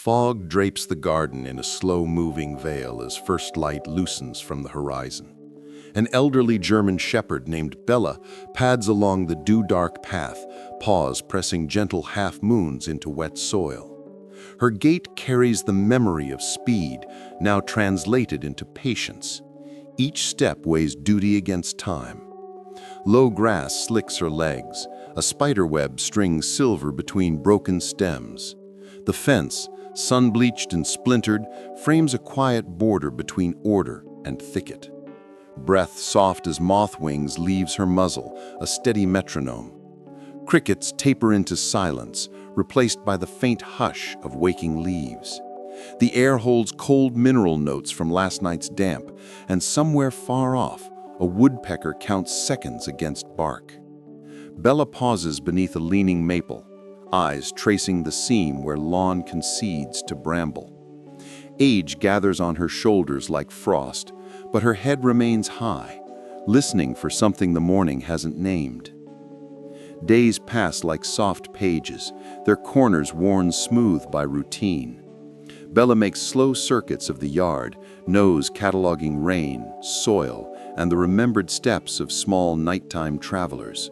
Fog drapes the garden in a slow-moving veil as first light loosens from the horizon. An elderly German shepherd named Bella pads along the dew-dark path, paws pressing gentle half-moons into wet soil. Her gait carries the memory of speed, now translated into patience. Each step weighs duty against time. Low grass slicks her legs. A spiderweb strings silver between broken stems. The fence, sun-bleached and splintered, frames a quiet border between order and thicket. Breath soft as moth wings leaves her muzzle, a steady metronome. Crickets taper into silence, replaced by the faint hush of waking leaves. The air holds cold mineral notes from last night's damp, and somewhere far off, a woodpecker counts seconds against bark. Bella pauses beneath a leaning maple, eyes tracing the seam where lawn concedes to bramble. Age gathers on her shoulders like frost, but her head remains high, listening for something the morning hasn't named. Days pass like soft pages, their corners worn smooth by routine. Bella makes slow circuits of the yard, nose cataloging rain, soil, and the remembered steps of small nighttime travelers.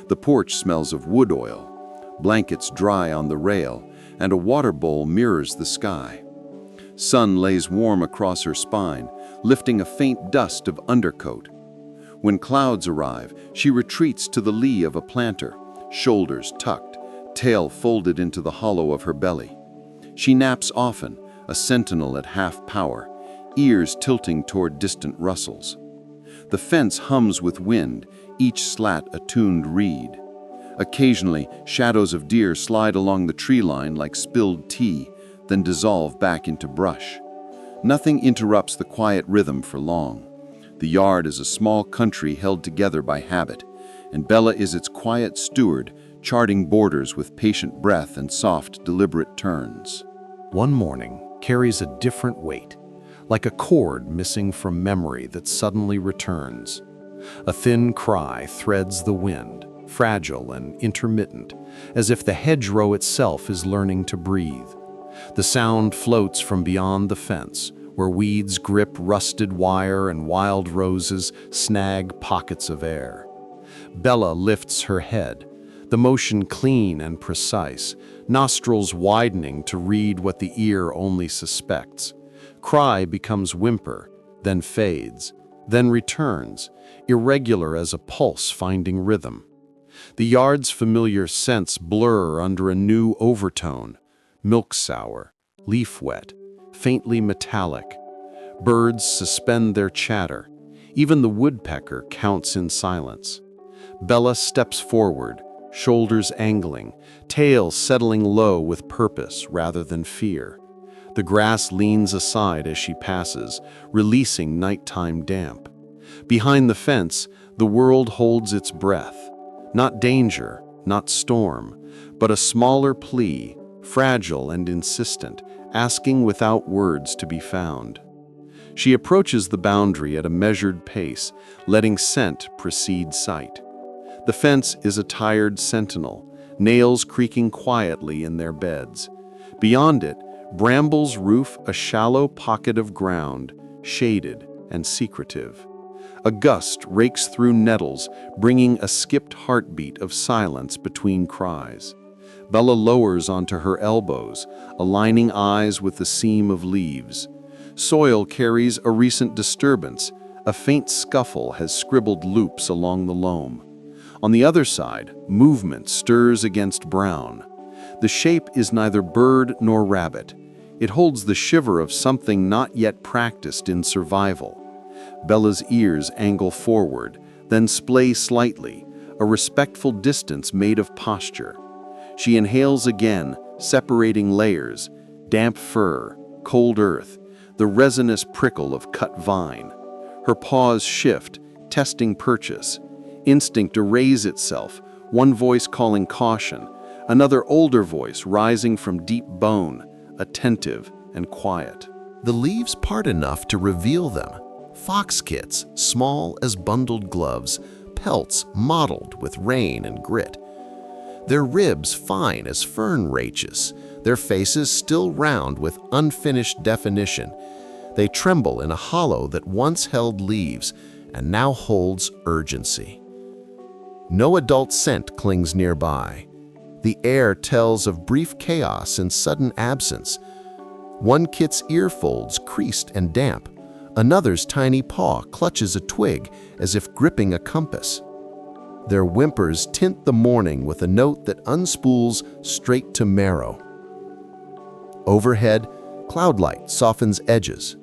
The porch smells of wood oil, blankets dry on the rail, and a water bowl mirrors the sky. Sun lays warm across her spine, lifting a faint dust of undercoat. When clouds arrive, she retreats to the lee of a planter, shoulders tucked, tail folded into the hollow of her belly. She naps often, a sentinel at half power, ears tilting toward distant rustles. The fence hums with wind, each slat a tuned reed. Occasionally, shadows of deer slide along the tree line like spilled tea, then dissolve back into brush. Nothing interrupts the quiet rhythm for long. The yard is a small country held together by habit, and Bella is its quiet steward, charting borders with patient breath and soft, deliberate turns. One morning carries a different weight, like a chord missing from memory that suddenly returns. A thin cry threads the wind, fragile and intermittent, as if the hedgerow itself is learning to breathe. The sound floats from beyond the fence, where weeds grip rusted wire and wild roses snag pockets of air. Bella lifts her head, the motion clean and precise, nostrils widening to read what the ear only suspects. Cry becomes whimper, then fades, then returns, irregular as a pulse finding rhythm. The yard's familiar scents blur under a new overtone, milk sour, leaf wet, faintly metallic. Birds suspend their chatter. Even the woodpecker counts in silence. Bella steps forward, shoulders angling, tail settling low with purpose rather than fear. The grass leans aside as she passes, releasing nighttime damp. Behind the fence, the world holds its breath. Not danger, not storm, but a smaller plea, fragile and insistent, asking without words to be found. She approaches the boundary at a measured pace, letting scent precede sight. The fence is a tired sentinel, nails creaking quietly in their beds. Beyond it, brambles roof a shallow pocket of ground, shaded and secretive. A gust rakes through nettles, bringing a skipped heartbeat of silence between cries. Bella lowers onto her elbows, aligning eyes with the seam of leaves. Soil carries a recent disturbance. A faint scuffle has scribbled loops along the loam. On the other side, movement stirs against brown. The shape is neither bird nor rabbit. It holds the shiver of something not yet practiced in survival. Bella's ears angle forward, then splay slightly, a respectful distance made of posture. She inhales again, separating layers, damp fur, cold earth, the resinous prickle of cut vine. Her paws shift, testing purchase. Instinct arrays itself, one voice calling caution, another older voice rising from deep bone, attentive and quiet. The leaves part enough to reveal them. Fox kits, small as bundled gloves, pelts mottled with rain and grit. Their ribs fine as fern raches, their faces still round with unfinished definition. They tremble in a hollow that once held leaves and now holds urgency. No adult scent clings nearby. The air tells of brief chaos and sudden absence. One kit's ear folds creased and damp. Another's tiny paw clutches a twig as if gripping a compass. Their whimpers tint the morning with a note that unspools straight to marrow. Overhead, cloudlight softens edges.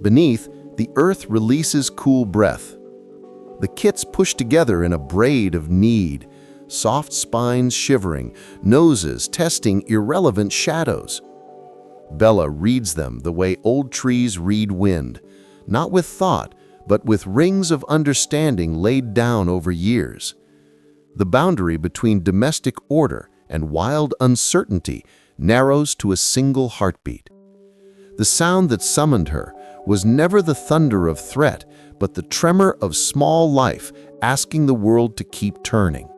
Beneath, the earth releases cool breath. The kits push together in a braid of need, soft spines shivering, noses testing irrelevant shadows. Bella reads them the way old trees read wind, not with thought, but with rings of understanding laid down over years. The boundary between domestic order and wild uncertainty narrows to a single heartbeat. The sound that summoned her was never the thunder of threat, but the tremor of small life asking the world to keep turning.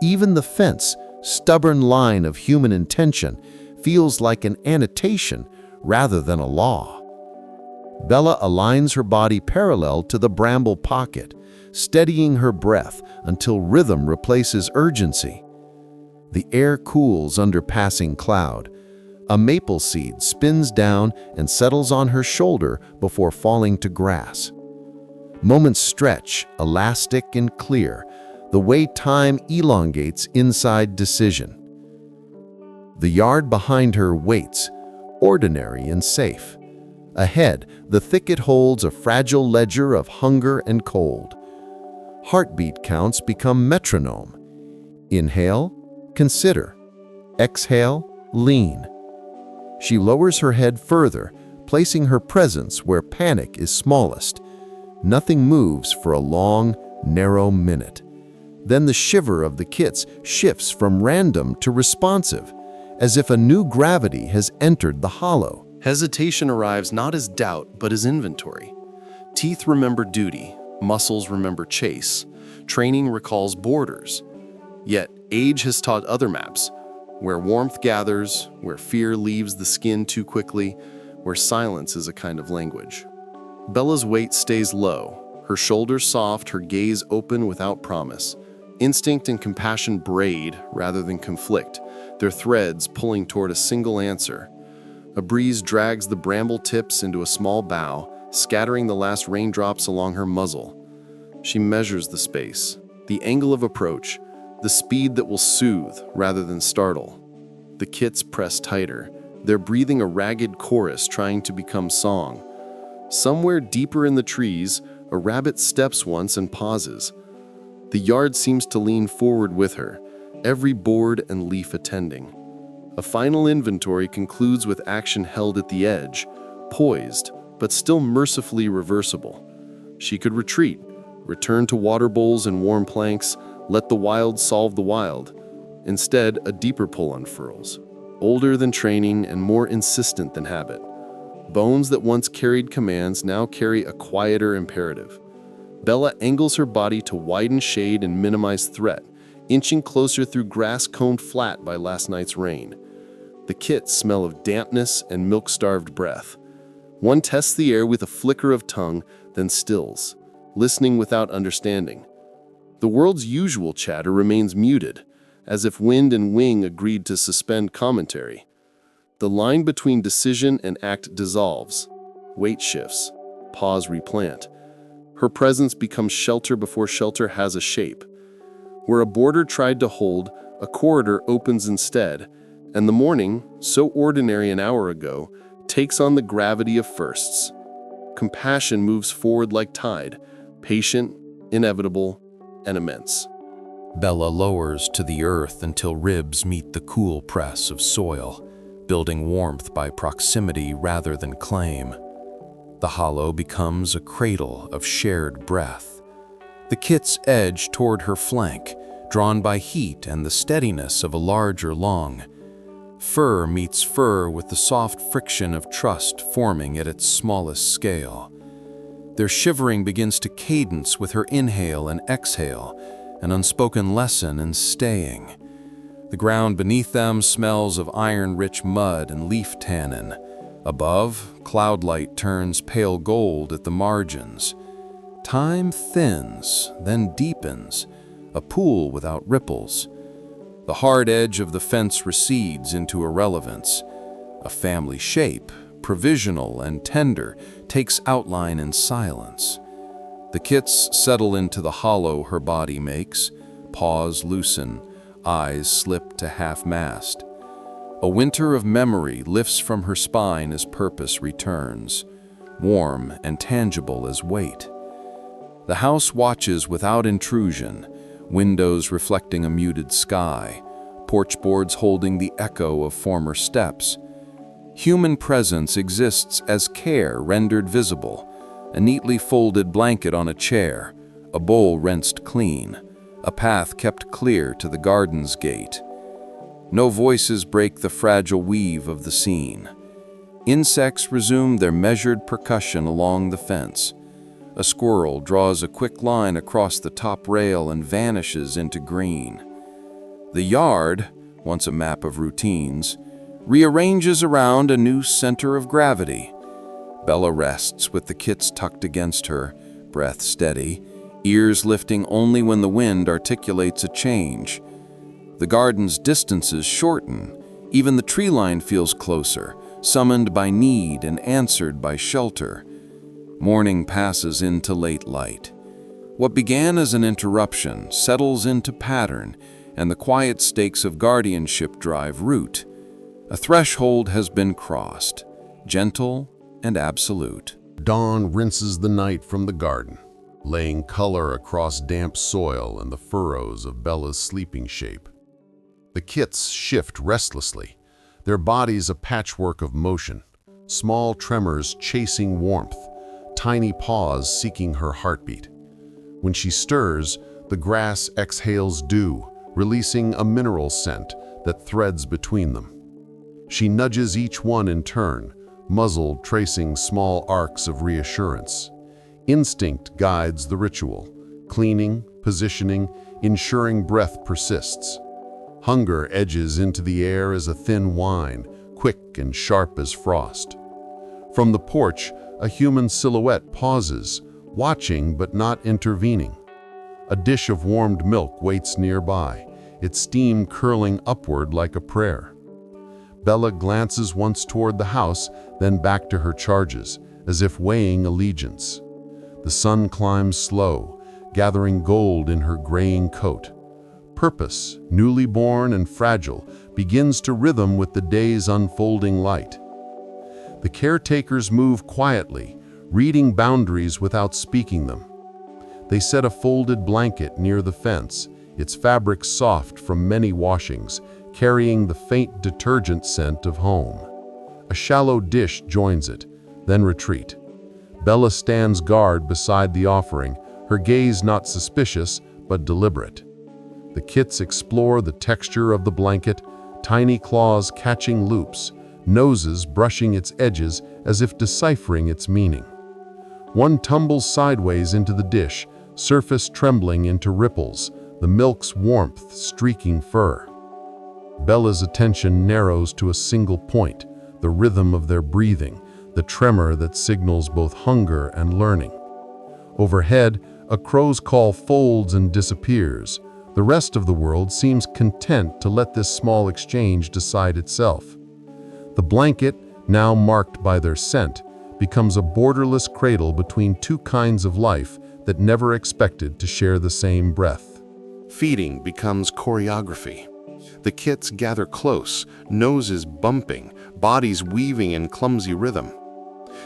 Even the fence, stubborn line of human intention, feels like an annotation rather than a law. Bella aligns her body parallel to the bramble pocket, steadying her breath until rhythm replaces urgency. The air cools under passing cloud. A maple seed spins down and settles on her shoulder before falling to grass. Moments stretch, elastic and clear, the way time elongates inside decision. The yard behind her waits, ordinary and safe. Ahead, the thicket holds a fragile ledger of hunger and cold. Heartbeat counts become metronome. Inhale, consider. Exhale, lean. She lowers her head further, placing her presence where panic is smallest. Nothing moves for a long, narrow minute. Then the shiver of the kits shifts from random to responsive, as if a new gravity has entered the hollow. Hesitation arrives not as doubt, but as inventory. Teeth remember duty, muscles remember chase, training recalls borders. Yet age has taught other maps, where warmth gathers, where fear leaves the skin too quickly, where silence is a kind of language. Bella's weight stays low, her shoulders soft, her gaze open without promise. Instinct and compassion braid rather than conflict, their threads pulling toward a single answer. A breeze drags the bramble tips into a small bough, scattering the last raindrops along her muzzle. She measures the space, the angle of approach, the speed that will soothe rather than startle. The kits press tighter, their breathing a ragged chorus trying to become song. Somewhere deeper in the trees, a rabbit steps once and pauses. The yard seems to lean forward with her, every board and leaf attending. A final inventory concludes with action held at the edge, poised, but still mercifully reversible. She could retreat, return to water bowls and warm planks, let the wild solve the wild. Instead, a deeper pull unfurls, older than training and more insistent than habit. Bones that once carried commands now carry a quieter imperative. Bella angles her body to widen shade and minimize threat, inching closer through grass combed flat by last night's rain. The kits smell of dampness and milk-starved breath. One tests the air with a flicker of tongue, then stills, listening without understanding. The world's usual chatter remains muted, as if wind and wing agreed to suspend commentary. The line between decision and act dissolves. Weight shifts. Pause replant. Her presence becomes shelter before shelter has a shape. Where a border tried to hold, a corridor opens instead, and the morning, so ordinary an hour ago, takes on the gravity of firsts. Compassion moves forward like tide, patient, inevitable, and immense. Bella lowers to the earth until ribs meet the cool press of soil, building warmth by proximity rather than claim. The hollow becomes a cradle of shared breath. The kits edge toward her flank, drawn by heat and the steadiness of a larger lung. Fur meets fur with the soft friction of trust forming at its smallest scale. Their shivering begins to cadence with her inhale and exhale, an unspoken lesson in staying. The ground beneath them smells of iron-rich mud and leaf tannin. Above, cloud light turns pale gold at the margins. Time thins, then deepens, a pool without ripples. The hard edge of the fence recedes into irrelevance. A family shape, provisional and tender, takes outline in silence. The kits settle into the hollow her body makes, paws loosen, eyes slip to half-mast. A winter of memory lifts from her spine as purpose returns, warm and tangible as weight. The house watches without intrusion, windows reflecting a muted sky, porch boards holding the echo of former steps. Human presence exists as care rendered visible, a neatly folded blanket on a chair, a bowl rinsed clean, a path kept clear to the garden's gate. No voices break the fragile weave of the scene. Insects resume their measured percussion along the fence. A squirrel draws a quick line across the top rail and vanishes into green. The yard, once a map of routines, rearranges around a new center of gravity. Bella rests with the kits tucked against her, breath steady, ears lifting only when the wind articulates a change. The garden's distances shorten. Even the tree line feels closer, summoned by need and answered by shelter. Morning passes into late light. What began as an interruption settles into pattern, and the quiet stakes of guardianship drive root. A threshold has been crossed, gentle and absolute. Dawn rinses the night from the garden, laying color across damp soil and the furrows of Bella's sleeping shape. The kits shift restlessly, their bodies a patchwork of motion, small tremors chasing warmth, tiny paws seeking her heartbeat. When she stirs, the grass exhales dew, releasing a mineral scent that threads between them. She nudges each one in turn, muzzle tracing small arcs of reassurance. Instinct guides the ritual, cleaning, positioning, ensuring breath persists. Hunger edges into the air as a thin whine, quick and sharp as frost. From the porch, a human silhouette pauses, watching but not intervening. A dish of warmed milk waits nearby, its steam curling upward like a prayer. Bella glances once toward the house, then back to her charges, as if weighing allegiance. The sun climbs slow, gathering gold in her graying coat. Purpose, newly born and fragile, begins to rhythm with the day's unfolding light. The caretakers move quietly, reading boundaries without speaking them. They set a folded blanket near the fence, its fabric soft from many washings, carrying the faint detergent scent of home. A shallow dish joins it, then retreat. Bella stands guard beside the offering, her gaze not suspicious but deliberate. The kits explore the texture of the blanket, tiny claws catching loops, noses brushing its edges as if deciphering its meaning. One tumbles sideways into the dish, surface trembling into ripples, the milk's warmth streaking fur. Bella's attention narrows to a single point, the rhythm of their breathing, the tremor that signals both hunger and learning. Overhead, a crow's call folds and disappears. The rest of the world seems content to let this small exchange decide itself. The blanket, now marked by their scent, becomes a borderless cradle between two kinds of life that never expected to share the same breath. Feeding becomes choreography. The kits gather close, noses bumping, bodies weaving in clumsy rhythm.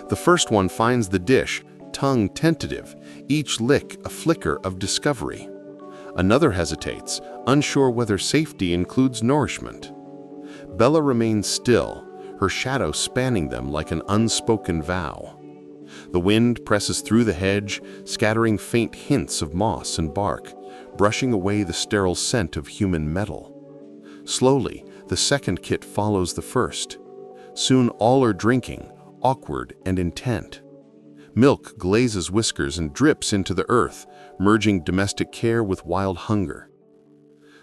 The first one finds the dish, tongue tentative, each lick a flicker of discovery. Another hesitates, unsure whether safety includes nourishment. Bella remains still, her shadow spanning them like an unspoken vow. The wind presses through the hedge, scattering faint hints of moss and bark, brushing away the sterile scent of human metal. Slowly, the second kit follows the first. Soon all are drinking, awkward and intent. Milk glazes whiskers and drips into the earth, merging domestic care with wild hunger.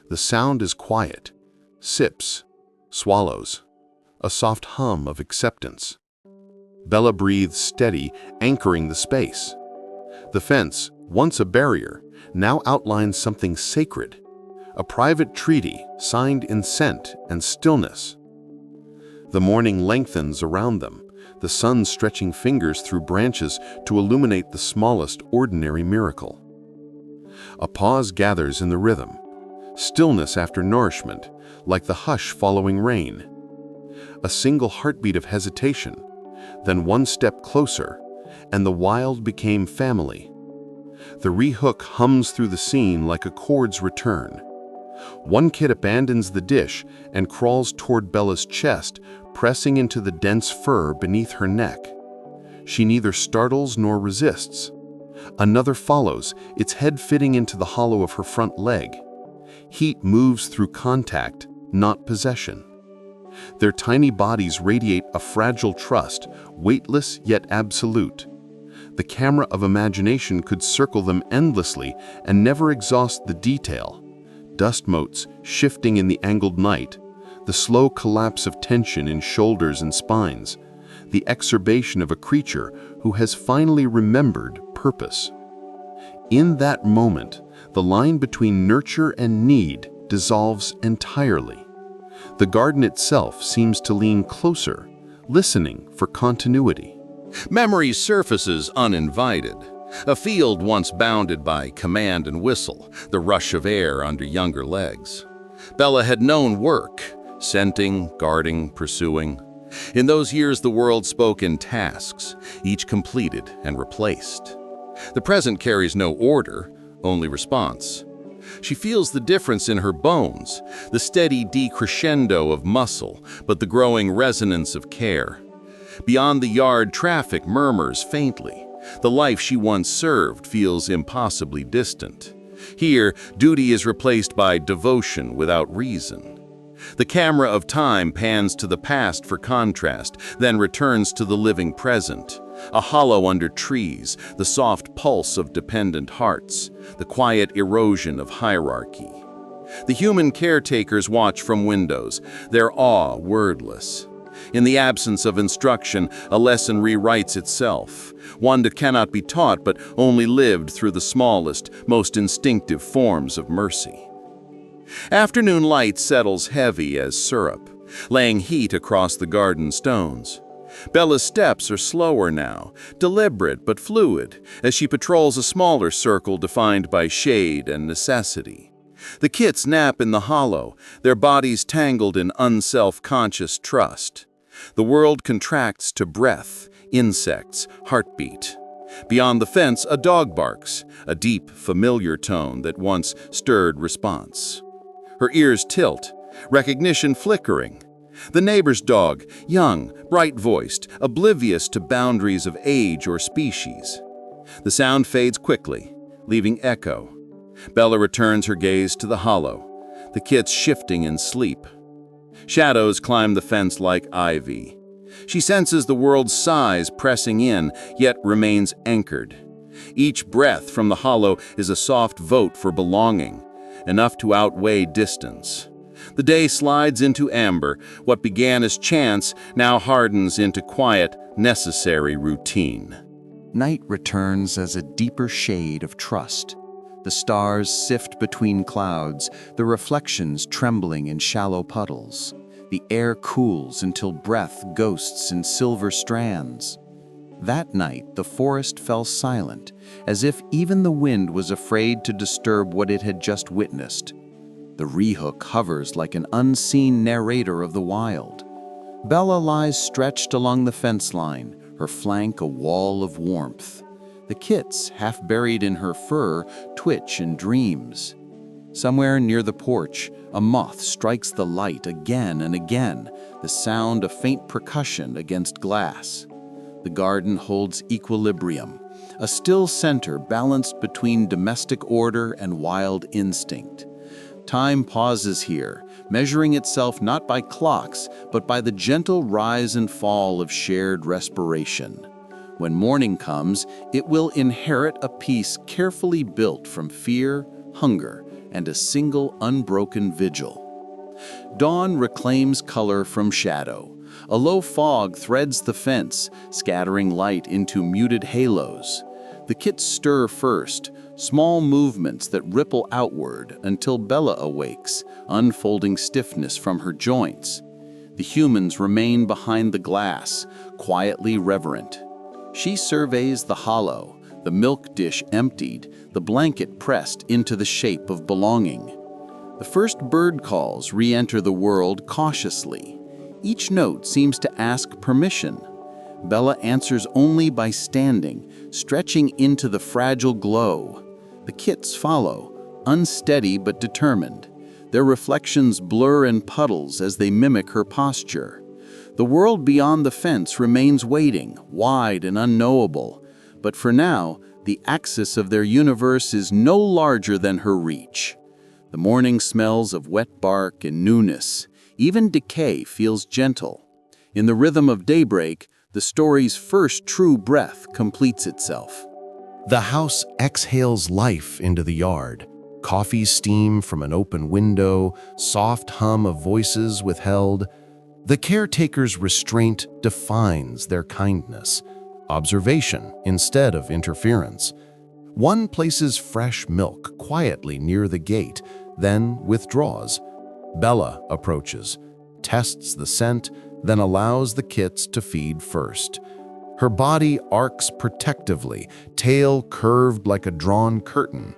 The sound is quiet, sips, swallows, a soft hum of acceptance. Bella breathes steady, anchoring the space. The fence, once a barrier, now outlines something sacred, a private treaty signed in scent and stillness. The morning lengthens around them, the sun stretching fingers through branches to illuminate the smallest ordinary miracle. A pause gathers in the rhythm, stillness after nourishment, like the hush following rain. A single heartbeat of hesitation, then one step closer, and the wild became family. The rehook hums through the scene like a chord's return. One kid abandons the dish and crawls toward Bella's chest, pressing into the dense fur beneath her neck. She neither startles nor resists. Another follows, its head fitting into the hollow of her front leg. Heat moves through contact, not possession. Their tiny bodies radiate a fragile trust, weightless yet absolute. The camera of imagination could circle them endlessly and never exhaust the detail. Dust motes shifting in the angled night, the slow collapse of tension in shoulders and spines, the exacerbation of a creature who has finally remembered purpose. In that moment, the line between nurture and need dissolves entirely. The garden itself seems to lean closer, listening for continuity. Memory surfaces uninvited. A field once bounded by command and whistle, the rush of air under younger legs. Bella had known work, scenting, guarding, pursuing. In those years, the world spoke in tasks, each completed and replaced. The present carries no order, only response. She feels the difference in her bones, the steady decrescendo of muscle, but the growing resonance of care. Beyond the yard, traffic murmurs faintly. The life she once served feels impossibly distant. Here, duty is replaced by devotion without reason. The camera of time pans to the past for contrast, then returns to the living present. A hollow under trees, the soft pulse of dependent hearts, the quiet erosion of hierarchy. The human caretakers watch from windows, their awe wordless. In the absence of instruction, a lesson rewrites itself, one that cannot be taught but only lived through the smallest, most instinctive forms of mercy. Afternoon light settles heavy as syrup, laying heat across the garden stones. Bella's steps are slower now, deliberate but fluid, as she patrols a smaller circle defined by shade and necessity. The kits nap in the hollow, their bodies tangled in unself-conscious trust. The world contracts to breath, insects, heartbeat. Beyond the fence, a dog barks, a deep, familiar tone that once stirred response. Her ears tilt, recognition flickering. The neighbor's dog, young, bright-voiced, oblivious to boundaries of age or species. The sound fades quickly, leaving echo. Bella returns her gaze to the hollow, the kits shifting in sleep. Shadows climb the fence like ivy. She senses the world's size pressing in, yet remains anchored. Each breath from the hollow is a soft vote for belonging, enough to outweigh distance. The day slides into amber. What began as chance now hardens into quiet, necessary routine. Night returns as a deeper shade of trust. The stars sift between clouds, the reflections trembling in shallow puddles. The air cools until breath ghosts in silver strands. That night, the forest fell silent, as if even the wind was afraid to disturb what it had just witnessed. The rehook hovers like an unseen narrator of the wild. Bella lies stretched along the fence line, her flank a wall of warmth. The kits, half buried in her fur, twitch in dreams. Somewhere near the porch, a moth strikes the light again and again, the sound of faint percussion against glass. The garden holds equilibrium, a still center balanced between domestic order and wild instinct. Time pauses here, measuring itself not by clocks, but by the gentle rise and fall of shared respiration. When morning comes, it will inherit a peace carefully built from fear, hunger, and a single unbroken vigil. Dawn reclaims color from shadow. A low fog threads the fence, scattering light into muted halos. The kits stir first, small movements that ripple outward until Bella awakes, unfolding stiffness from her joints. The humans remain behind the glass, quietly reverent. She surveys the hollow, the milk dish emptied, the blanket pressed into the shape of belonging. The first bird calls re-enter the world cautiously. Each note seems to ask permission. Bella answers only by standing, stretching into the fragile glow. The kits follow, unsteady but determined. Their reflections blur in puddles as they mimic her posture. The world beyond the fence remains waiting, wide and unknowable. But for now, the axis of their universe is no larger than her reach. The morning smells of wet bark and newness. Even decay feels gentle. In the rhythm of daybreak, the story's first true breath completes itself. The house exhales life into the yard. Coffee steam from an open window, soft hum of voices withheld. The caretaker's restraint defines their kindness. Observation instead of interference. One places fresh milk quietly near the gate, then withdraws. Bella approaches, tests the scent, then allows the kits to feed first. Her body arcs protectively, tail curved like a drawn curtain.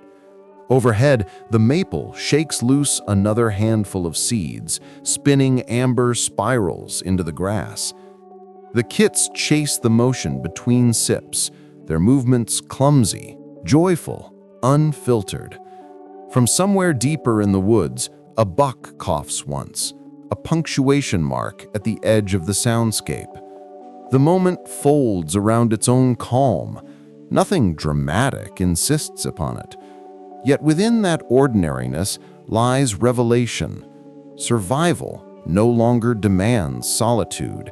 Overhead, the maple shakes loose another handful of seeds, spinning amber spirals into the grass. The kits chase the motion between sips, their movements clumsy, joyful, unfiltered. From somewhere deeper in the woods, a buck coughs once, a punctuation mark at the edge of the soundscape. The moment folds around its own calm. Nothing dramatic insists upon it. Yet within that ordinariness lies revelation. Survival no longer demands solitude.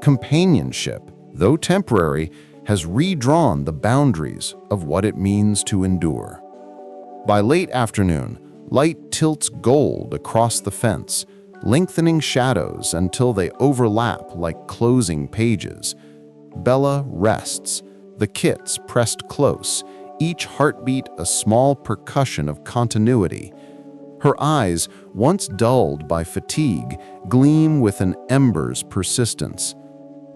Companionship, though temporary, has redrawn the boundaries of what it means to endure. By late afternoon, light tilts gold across the fence, lengthening shadows until they overlap like closing pages. Bella rests, the kits pressed close, each heartbeat a small percussion of continuity. Her eyes, once dulled by fatigue, gleam with an ember's persistence.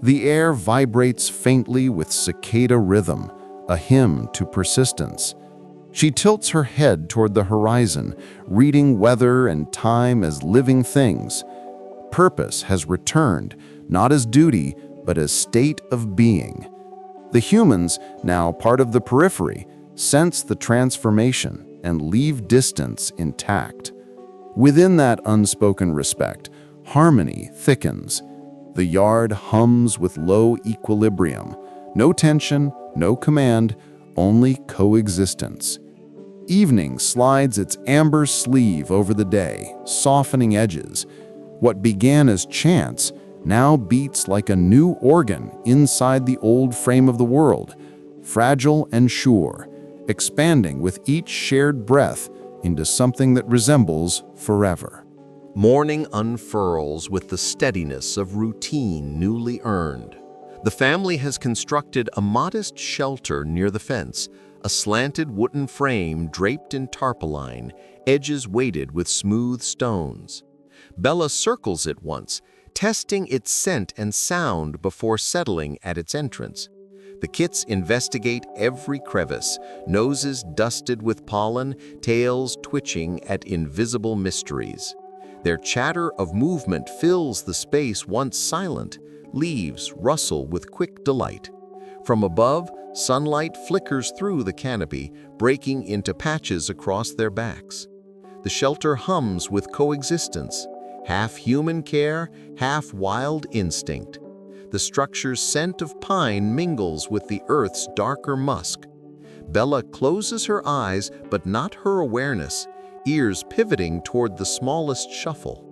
The air vibrates faintly with cicada rhythm, a hymn to persistence. She tilts her head toward the horizon, reading weather and time as living things. Purpose has returned, not as duty, but as state of being. The humans, now part of the periphery, sense the transformation and leave distance intact. Within that unspoken respect, harmony thickens. The yard hums with low equilibrium. No tension, no command, only coexistence. Evening slides its amber sleeve over the day, softening edges. What began as chance now beats like a new organ inside the old frame of the world, fragile and sure, expanding with each shared breath into something that resembles forever. Morning unfurls with the steadiness of routine newly earned. The family has constructed a modest shelter near the fence, a slanted wooden frame draped in tarpaulin, edges weighted with smooth stones. Bella circles it once, testing its scent and sound before settling at its entrance. The kits investigate every crevice, noses dusted with pollen, tails twitching at invisible mysteries. Their chatter of movement fills the space once silent, leaves rustle with quick delight. From above, sunlight flickers through the canopy, breaking into patches across their backs. The shelter hums with coexistence, half human care, half wild instinct. The structure's scent of pine mingles with the earth's darker musk. Bella closes her eyes, but not her awareness, ears pivoting toward the smallest shuffle.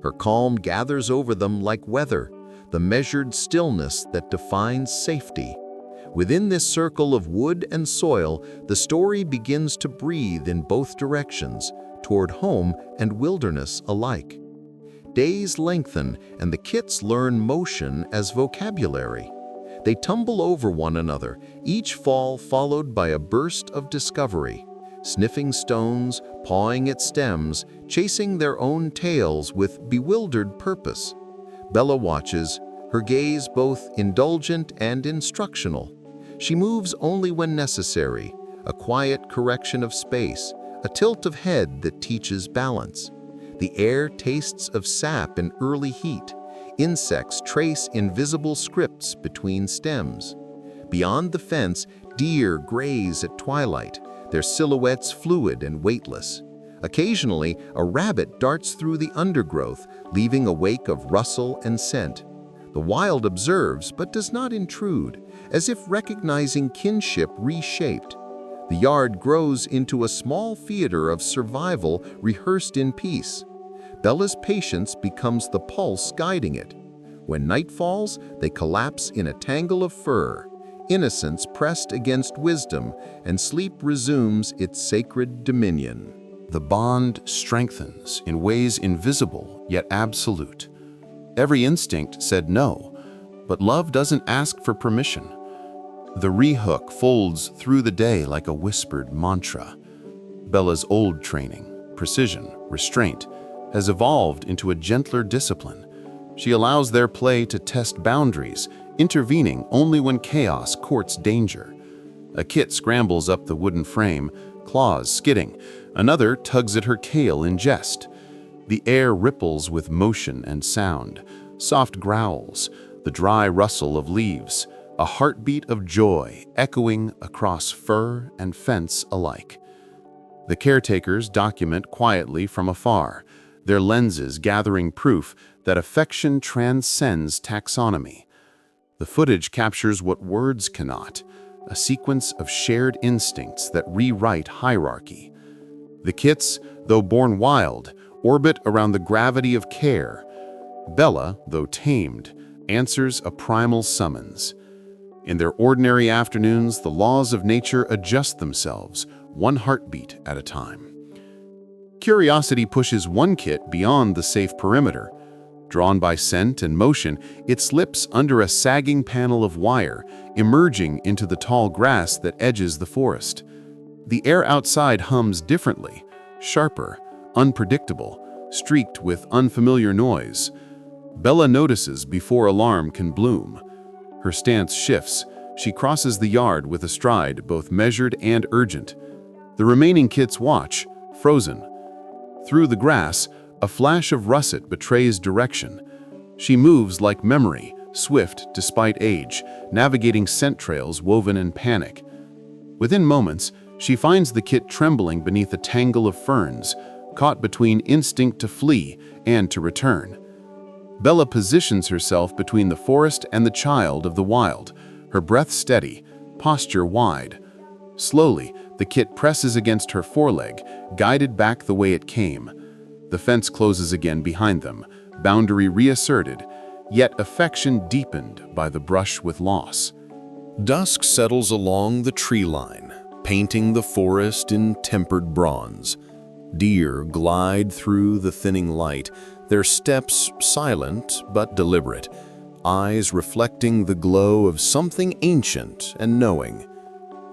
Her calm gathers over them like weather, the measured stillness that defines safety. Within this circle of wood and soil, the story begins to breathe in both directions, toward home and wilderness alike. days lengthen and the kits learn motion as vocabulary. They tumble over one another, each fall followed by a burst of discovery, sniffing stones, pawing at stems, chasing their own tails with bewildered purpose. Bella watches, her gaze both indulgent and instructional. She moves only when necessary, a quiet correction of space, a tilt of head that teaches balance. The air tastes of sap and early heat. Insects trace invisible scripts between stems. Beyond the fence, deer graze at twilight, their silhouettes fluid and weightless. Occasionally, a rabbit darts through the undergrowth, leaving a wake of rustle and scent. The wild observes but does not intrude, as if recognizing kinship reshaped. The yard grows into a small theater of survival rehearsed in peace. Bella's patience becomes the pulse guiding it. When night falls, they collapse in a tangle of fur, innocence pressed against wisdom, and sleep resumes its sacred dominion. The bond strengthens in ways invisible yet absolute. Every instinct said no, but love doesn't ask for permission. The rehook folds through the day like a whispered mantra. Bella's old training, precision, restraint, has evolved into a gentler discipline. She allows their play to test boundaries, intervening only when chaos courts danger. A kit scrambles up the wooden frame, claws skidding. Another tugs at her tail in jest. The air ripples with motion and sound, soft growls, the dry rustle of leaves, a heartbeat of joy echoing across fur and fence alike. The caretakers document quietly from afar, their lenses gathering proof that affection transcends taxonomy. The footage captures what words cannot, a sequence of shared instincts that rewrite hierarchy. The kits, though born wild, orbit around the gravity of care. Bella, though tamed, answers a primal summons. In their ordinary afternoons, the laws of nature adjust themselves, one heartbeat at a time. Curiosity pushes one kit beyond the safe perimeter. Drawn by scent and motion, it slips under a sagging panel of wire, emerging into the tall grass that edges the forest. The air outside hums differently, sharper, unpredictable, streaked with unfamiliar noise. Bella notices before alarm can bloom. Her stance shifts. She crosses the yard with a stride both measured and urgent. The remaining kits watch, frozen. Through the grass, a flash of russet betrays direction. She moves like memory, swift despite age, navigating scent trails woven in panic. Within moments, she finds the kit trembling beneath a tangle of ferns, caught between instinct to flee and to return. Bella positions herself between the forest and the child of the wild, her breath steady, posture wide. Slowly, the kit presses against her foreleg, guided back the way it came. The fence closes again behind them, boundary reasserted, yet affection deepened by the brush with loss. Dusk settles along the tree line, painting the forest in tempered bronze. Deer glide through the thinning light, their steps silent but deliberate, eyes reflecting the glow of something ancient and knowing.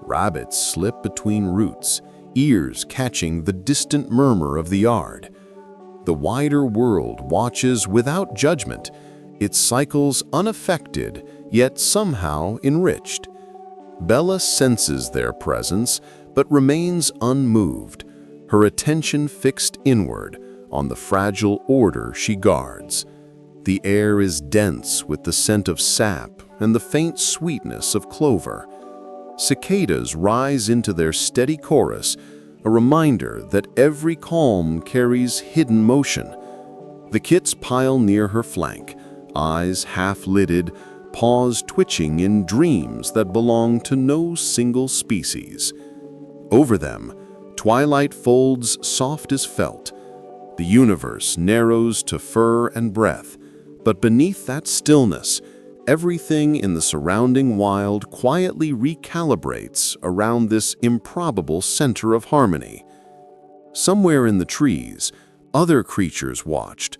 Rabbits slip between roots, ears catching the distant murmur of the yard. The wider world watches without judgment, its cycles unaffected, yet somehow enriched. Bella senses their presence, but remains unmoved, her attention fixed inward on the fragile order she guards. The air is dense with the scent of sap and the faint sweetness of clover. Cicadas rise into their steady chorus, a reminder that every calm carries hidden motion. The kits pile near her flank, eyes half-lidded, paws twitching in dreams that belong to no single species. Over them, twilight folds soft as felt. The universe narrows to fur and breath, but beneath that stillness, everything in the surrounding wild quietly recalibrates around this improbable center of harmony. Somewhere in the trees, other creatures watched,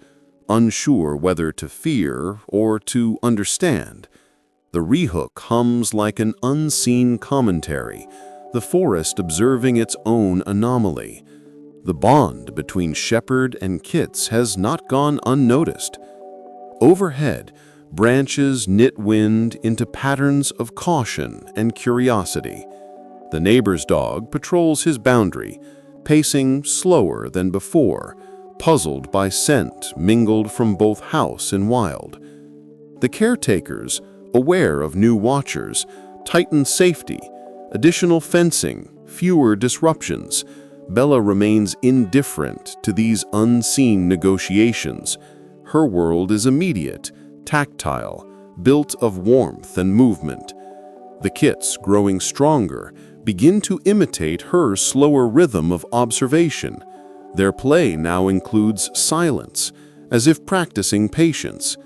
unsure whether to fear or to understand. The rehook hums like an unseen commentary, the forest observing its own anomaly. The bond between shepherd and kits has not gone unnoticed. Overhead, branches knit wind into patterns of caution and curiosity. The neighbor's dog patrols his boundary, pacing slower than before, puzzled by scent mingled from both house and wild. The caretakers, aware of new watchers, tighten safety, additional fencing, fewer disruptions. Bella remains indifferent to these unseen negotiations. Her world is immediate, tactile, built of warmth and movement. The kits, growing stronger, begin to imitate her slower rhythm of observation. Their play now includes silence, as if practicing patience.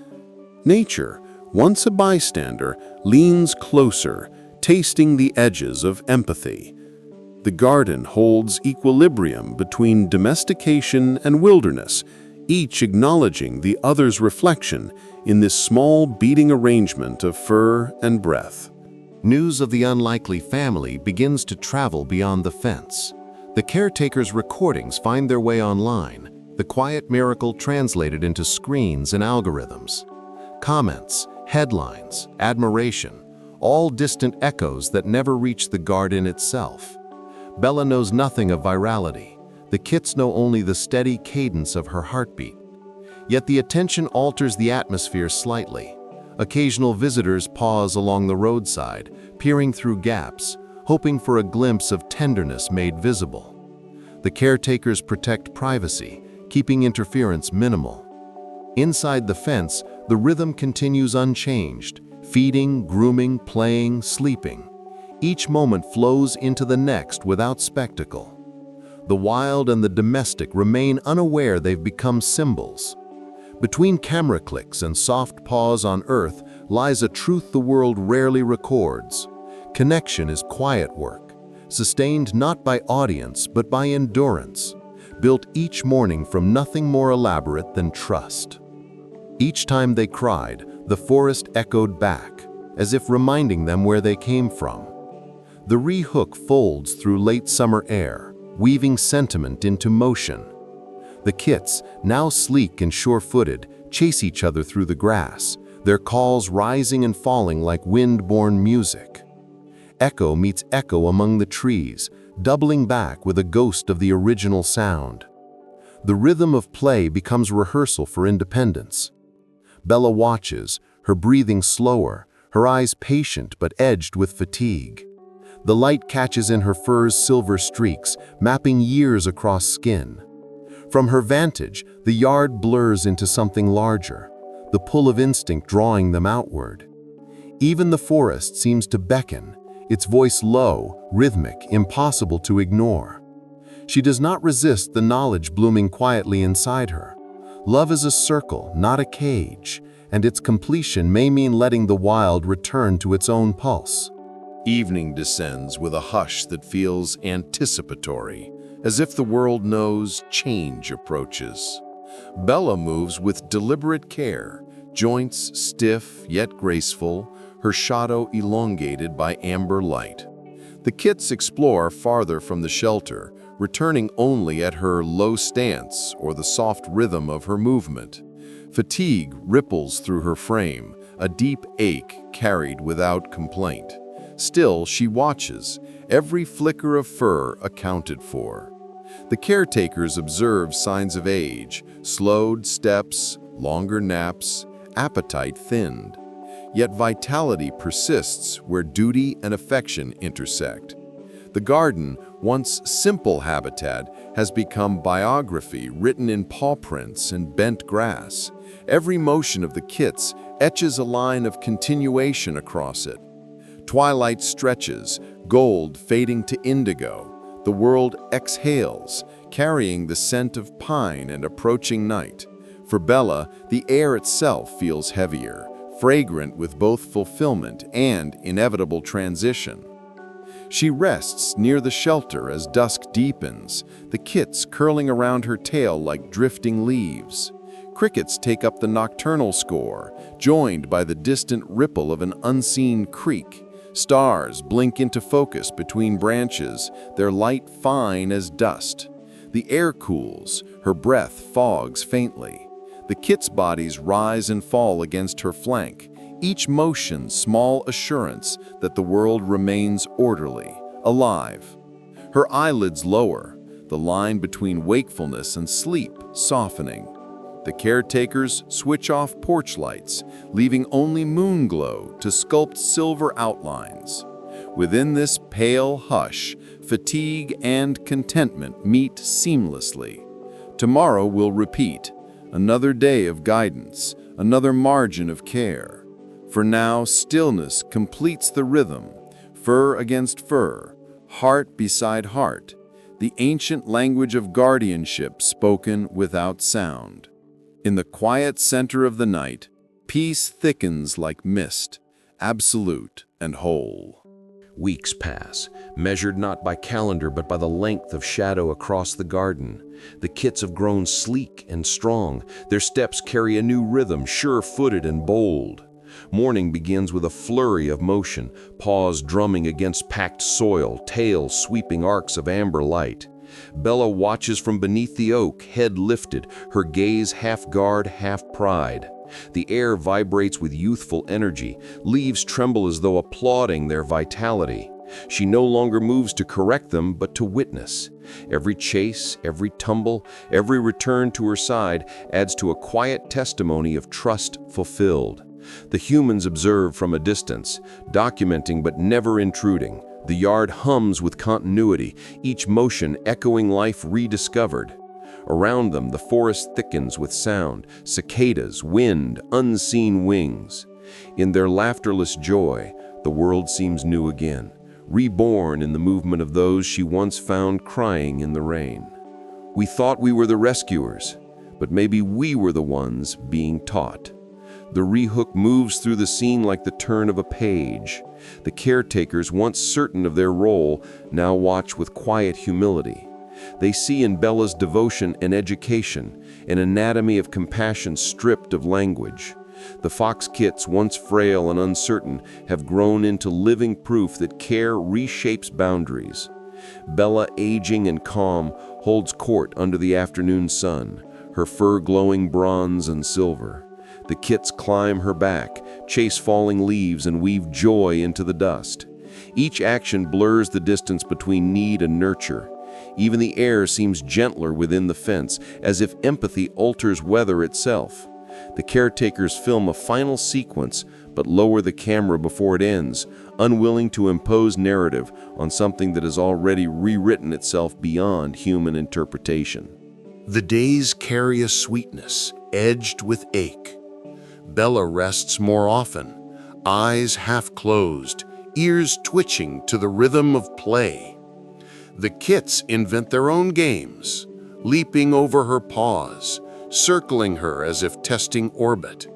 Nature, once a bystander, leans closer, tasting the edges of empathy. The garden holds equilibrium between domestication and wilderness, each acknowledging the other's reflection in this small beating arrangement of fur and breath. News of the unlikely family begins to travel beyond the fence. The caretaker's recordings find their way online, the quiet miracle translated into screens and algorithms. Comments, headlines, admiration, all distant echoes that never reach the garden itself. Bella knows nothing of virality. The kits know only the steady cadence of her heartbeat. Yet the attention alters the atmosphere slightly. Occasional visitors pause along the roadside, peering through gaps, hoping for a glimpse of tenderness made visible. The caretakers protect privacy, keeping interference minimal. Inside the fence, the rhythm continues unchanged, feeding, grooming, playing, sleeping. Each moment flows into the next without spectacle. The wild and the domestic remain unaware they've become symbols. Between camera clicks and soft paws on earth lies a truth the world rarely records. Connection is quiet work, sustained not by audience but by endurance, built each morning from nothing more elaborate than trust. Each time they cried, the forest echoed back, as if reminding them where they came from. The rehook folds through late summer air, weaving sentiment into motion. The kits, now sleek and sure-footed, chase each other through the grass, their calls rising and falling like wind-borne music. Echo meets echo among the trees, doubling back with a ghost of the original sound. The rhythm of play becomes rehearsal for independence. Bella watches, her breathing slower, her eyes patient but edged with fatigue. The light catches in her fur's silver streaks, mapping years across skin. From her vantage, the yard blurs into something larger, the pull of instinct drawing them outward. Even the forest seems to beckon, its voice low, rhythmic, impossible to ignore. She does not resist the knowledge blooming quietly inside her. Love is a circle, not a cage, and its completion may mean letting the wild return to its own pulse. Evening descends with a hush that feels anticipatory, as if the world knows change approaches. Bella moves with deliberate care, joints stiff yet graceful, her shadow elongated by amber light. The kits explore farther from the shelter, returning only at her low stance or the soft rhythm of her movement. Fatigue ripples through her frame, a deep ache carried without complaint. Still, she watches, every flicker of fur accounted for. The caretakers observe signs of age, slowed steps, longer naps, appetite thinned. Yet vitality persists where duty and affection intersect. The garden, once simple habitat, has become biography written in paw prints and bent grass. Every motion of the kits etches a line of continuation across it. Twilight stretches, gold fading to indigo. The world exhales, carrying the scent of pine and approaching night. For Bella, the air itself feels heavier, fragrant with both fulfillment and inevitable transition. She rests near the shelter as dusk deepens, the kits curling around her tail like drifting leaves. Crickets take up the nocturnal score, joined by the distant ripple of an unseen creek. Stars blink into focus between branches, their light fine as dust. The air cools, her breath fogs faintly. The kit's bodies rise and fall against her flank, each motion small assurance that the world remains orderly, alive. Her eyelids lower, the line between wakefulness and sleep softening. The caretakers switch off porch lights, leaving only moon glow to sculpt silver outlines. Within this pale hush, fatigue and contentment meet seamlessly. Tomorrow will repeat, another day of guidance, another margin of care. For now, stillness completes the rhythm, fur against fur, heart beside heart, the ancient language of guardianship spoken without sound. In the quiet center of the night, peace thickens like mist, absolute and whole. Weeks pass, measured not by calendar but by the length of shadow across the garden. The kits have grown sleek and strong. Their steps carry a new rhythm, sure-footed and bold. Morning begins with a flurry of motion, paws drumming against packed soil, tails sweeping arcs of amber light. Bella watches from beneath the oak, head lifted, her gaze half guard, half pride. The air vibrates with youthful energy, leaves tremble as though applauding their vitality. She no longer moves to correct them, but to witness. Every chase, every tumble, every return to her side adds to a quiet testimony of trust fulfilled. The humans observe from a distance, documenting but never intruding. The yard hums with continuity, each motion echoing life rediscovered. Around them, the forest thickens with sound, cicadas, wind, unseen wings. In their laughterless joy, the world seems new again, reborn in the movement of those she once found crying in the rain. We thought we were the rescuers, but maybe we were the ones being taught. The rehook moves through the scene like the turn of a page. The caretakers, once certain of their role, now watch with quiet humility. They see in Bella's devotion and education, an anatomy of compassion stripped of language. The fox kits, once frail and uncertain, have grown into living proof that care reshapes boundaries. Bella, aging and calm, holds court under the afternoon sun, her fur glowing bronze and silver. The kits climb her back, chase falling leaves, and weave joy into the dust. Each action blurs the distance between need and nurture. Even the air seems gentler within the fence, as if empathy alters weather itself. The caretakers film a final sequence, but lower the camera before it ends, unwilling to impose narrative on something that has already rewritten itself beyond human interpretation. The days carry a sweetness, edged with ache. Bella rests more often, eyes half closed, ears twitching to the rhythm of play. The kits invent their own games, leaping over her paws, circling her as if testing orbit.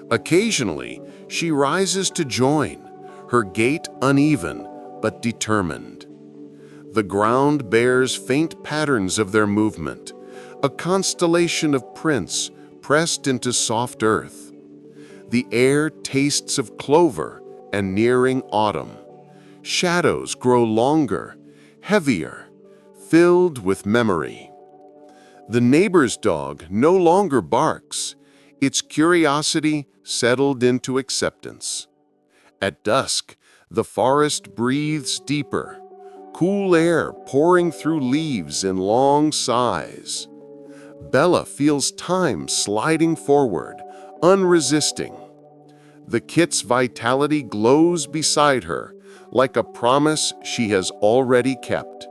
Occasionally, she rises to join, her gait uneven but determined. The ground bears faint patterns of their movement, a constellation of prints pressed into soft earth. The air tastes of clover and nearing autumn. Shadows grow longer, heavier, filled with memory. The neighbor's dog no longer barks, its curiosity settled into acceptance. At dusk, the forest breathes deeper, cool air pouring through leaves in long sighs. Bella feels time sliding forward, unresisting. The kit's vitality glows beside her, like a promise she has already kept.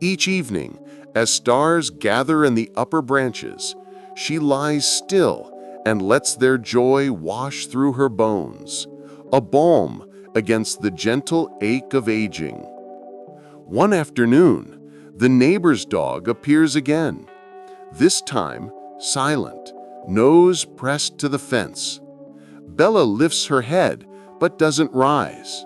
Each evening, as stars gather in the upper branches, she lies still and lets their joy wash through her bones, a balm against the gentle ache of aging. One afternoon, the neighbor's dog appears again, this time silent, nose pressed to the fence. Bella lifts her head, but doesn't rise.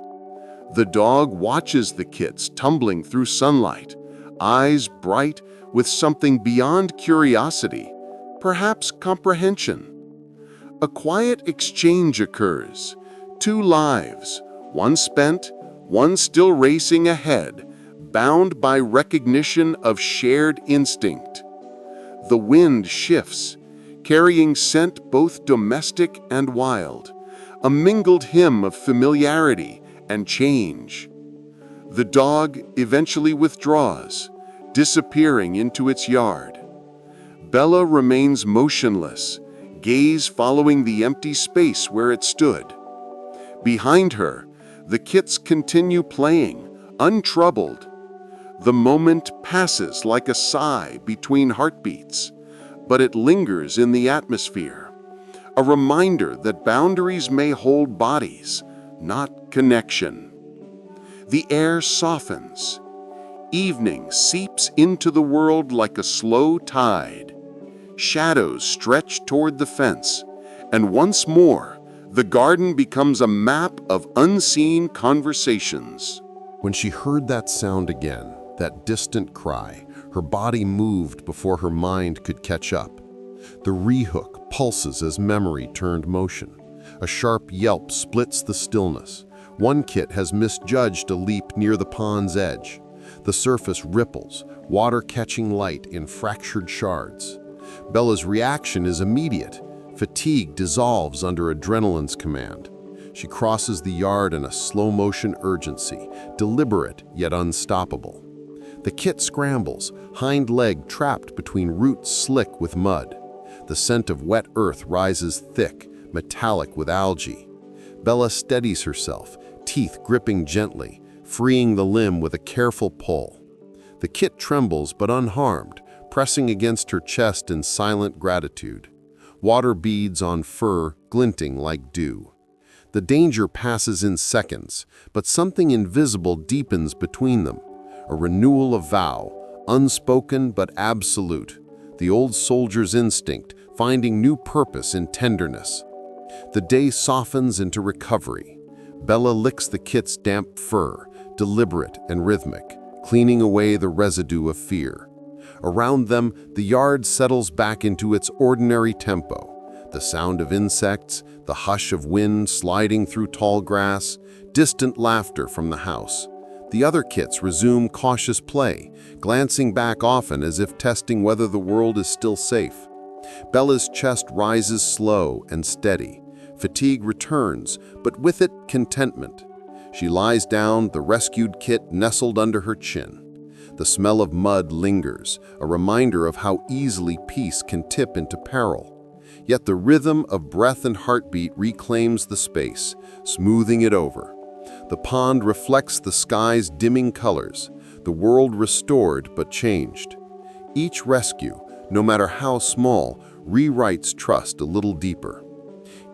The dog watches the kits tumbling through sunlight, eyes bright with something beyond curiosity, perhaps comprehension. A quiet exchange occurs. Two lives, one spent, one still racing ahead, bound by recognition of shared instinct. The wind shifts, carrying scent both domestic and wild, a mingled hymn of familiarity and change. The dog eventually withdraws, disappearing into its yard. Bella remains motionless, gaze following the empty space where it stood. Behind her, the kits continue playing, untroubled. The moment passes like a sigh between heartbeats, but it lingers in the atmosphere, a reminder that boundaries may hold bodies, not connection. The air softens. Evening seeps into the world like a slow tide. Shadows stretch toward the fence, and once more, the garden becomes a map of unseen conversations. When she heard that sound again, that distant cry, her body moved before her mind could catch up. The rehook pulses as memory turned motion. A sharp yelp splits the stillness. One kit has misjudged a leap near the pond's edge. The surface ripples, water catching light in fractured shards. Bella's reaction is immediate. Fatigue dissolves under adrenaline's command. She crosses the yard in a slow-motion urgency, deliberate yet unstoppable. The kit scrambles, hind leg trapped between roots slick with mud. The scent of wet earth rises thick, metallic with algae. Bella steadies herself, teeth gripping gently, freeing the limb with a careful pull. The kit trembles but unharmed, pressing against her chest in silent gratitude. Water beads on fur, glinting like dew. The danger passes in seconds, but something invisible deepens between them. A renewal of vow, unspoken but absolute. The old soldier's instinct, finding new purpose in tenderness. The day softens into recovery. Bella licks the kit's damp fur, deliberate and rhythmic, cleaning away the residue of fear. Around them, the yard settles back into its ordinary tempo. The sound of insects, the hush of wind sliding through tall grass, distant laughter from the house. The other kits resume cautious play, glancing back often as if testing whether the world is still safe. Bella's chest rises slow and steady. Fatigue returns, but with it, contentment. She lies down, the rescued kit nestled under her chin. The smell of mud lingers, a reminder of how easily peace can tip into peril. Yet the rhythm of breath and heartbeat reclaims the space, smoothing it over. The pond reflects the sky's dimming colors, the world restored but changed. Each rescue, no matter how small, rewrites trust a little deeper.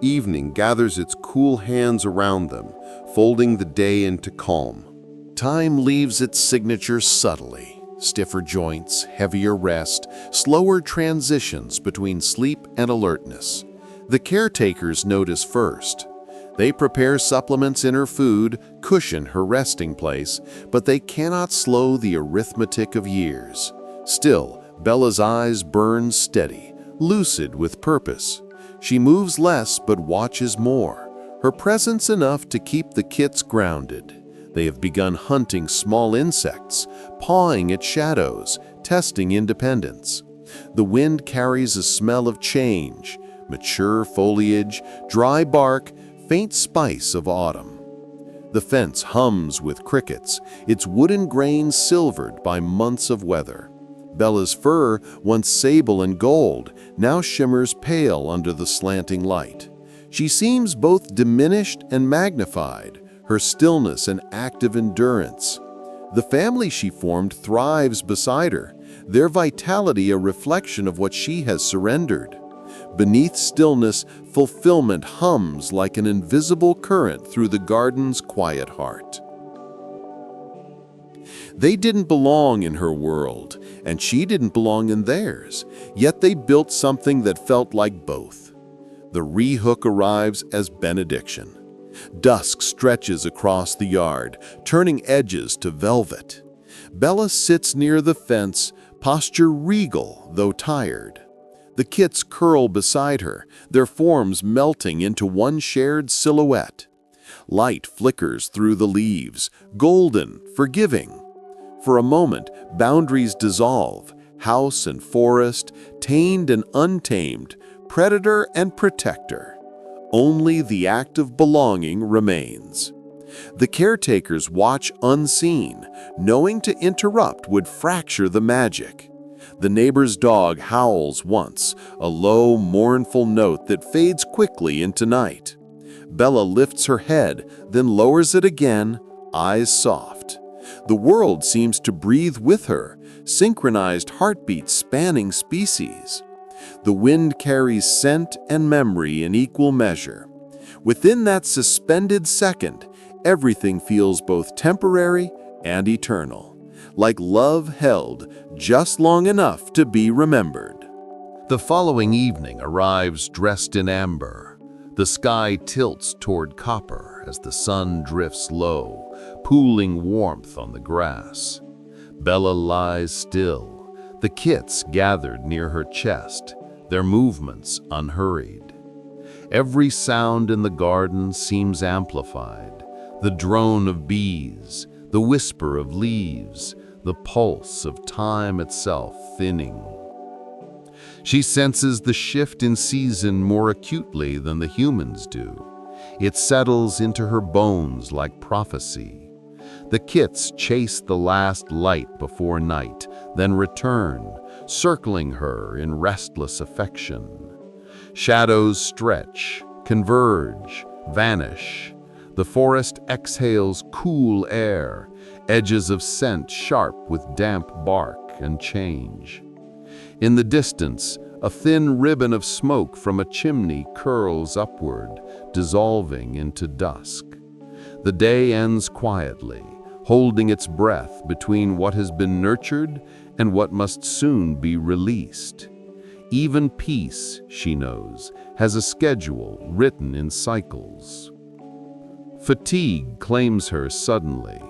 Evening gathers its cool hands around them, folding the day into calm. Time leaves its signature subtly. Stiffer joints, heavier rest, slower transitions between sleep and alertness. The caretakers notice first. They prepare supplements in her food, cushion her resting place, but they cannot slow the arithmetic of years. Still, Bella's eyes burn steady, lucid with purpose. She moves less but watches more, her presence enough to keep the kits grounded. They have begun hunting small insects, pawing at shadows, testing independence. The wind carries a smell of change, mature foliage, dry bark, faint spice of autumn. The fence hums with crickets, its wooden grain silvered by months of weather. Bella's fur, once sable and gold, now shimmers pale under the slanting light. She seems both diminished and magnified, her stillness an act of endurance. The family she formed thrives beside her, their vitality a reflection of what she has surrendered. Beneath stillness, fulfillment hums like an invisible current through the garden's quiet heart. They didn't belong in her world, and she didn't belong in theirs, yet they built something that felt like both. The rehook arrives as benediction. Dusk stretches across the yard, turning edges to velvet. Bella sits near the fence, posture regal though tired. The kits curl beside her, their forms melting into one shared silhouette. Light flickers through the leaves, golden, forgiving. For a moment, boundaries dissolve, house and forest, tamed and untamed, predator and protector. Only the act of belonging remains. The caretakers watch unseen, knowing to interrupt would fracture the magic. The neighbor's dog howls once, a low, mournful note that fades quickly into night. Bella lifts her head, then lowers it again, eyes soft. The world seems to breathe with her, synchronized heartbeats spanning species. The wind carries scent and memory in equal measure. Within that suspended second, everything feels both temporary and eternal, like love held just long enough to be remembered. The following evening arrives dressed in amber. The sky tilts toward copper as the sun drifts low, pooling warmth on the grass. Bella lies still, the kits gathered near her chest, their movements unhurried. Every sound in the garden seems amplified, the drone of bees, the whisper of leaves, the pulse of time itself thinning. She senses the shift in season more acutely than the humans do. It settles into her bones like prophecy. The kits chase the last light before night, then return, circling her in restless affection. Shadows stretch, converge, vanish. The forest exhales cool air, edges of scent sharp with damp bark and change. In the distance, a thin ribbon of smoke from a chimney curls upward, dissolving into dusk. The day ends quietly, holding its breath between what has been nurtured and what must soon be released. Even peace, she knows, has a schedule written in cycles. Fatigue claims her suddenly.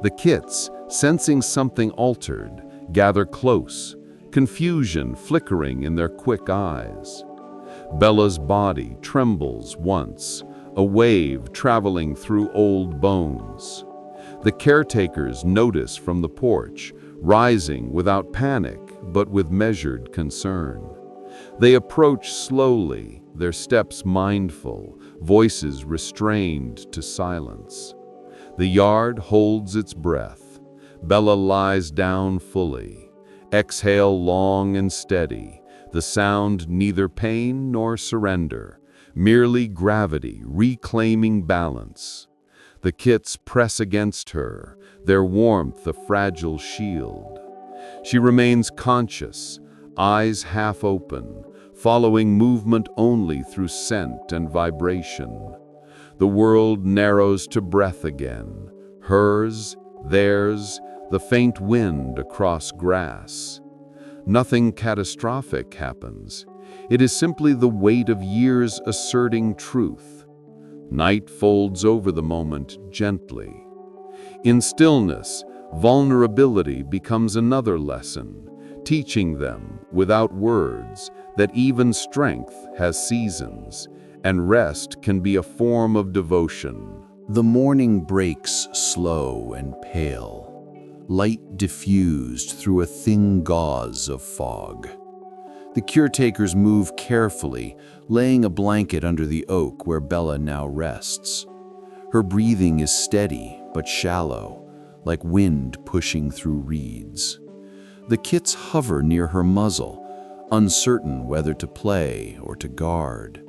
The kits, sensing something altered, gather close, confusion flickering in their quick eyes. Bella's body trembles once, a wave traveling through old bones. The caretakers notice from the porch, rising without panic but with measured concern. They approach slowly, their steps mindful, voices restrained to silence. The yard holds its breath. Bella lies down fully. Exhale long and steady, the sound neither pain nor surrender, merely gravity reclaiming balance. The kits press against her, their warmth a fragile shield. She remains conscious, eyes half open, following movement only through scent and vibration. The world narrows to breath again, hers, theirs, the faint wind across grass. Nothing catastrophic happens. It is simply the weight of years asserting truth. Night folds over the moment gently. In stillness, vulnerability becomes another lesson, teaching them, without words, that even strength has seasons, and rest can be a form of devotion. The morning breaks slow and pale, light diffused through a thin gauze of fog. The caretakers move carefully, laying a blanket under the oak where Bella now rests. Her breathing is steady but shallow, like wind pushing through reeds. The kits hover near her muzzle, uncertain whether to play or to guard.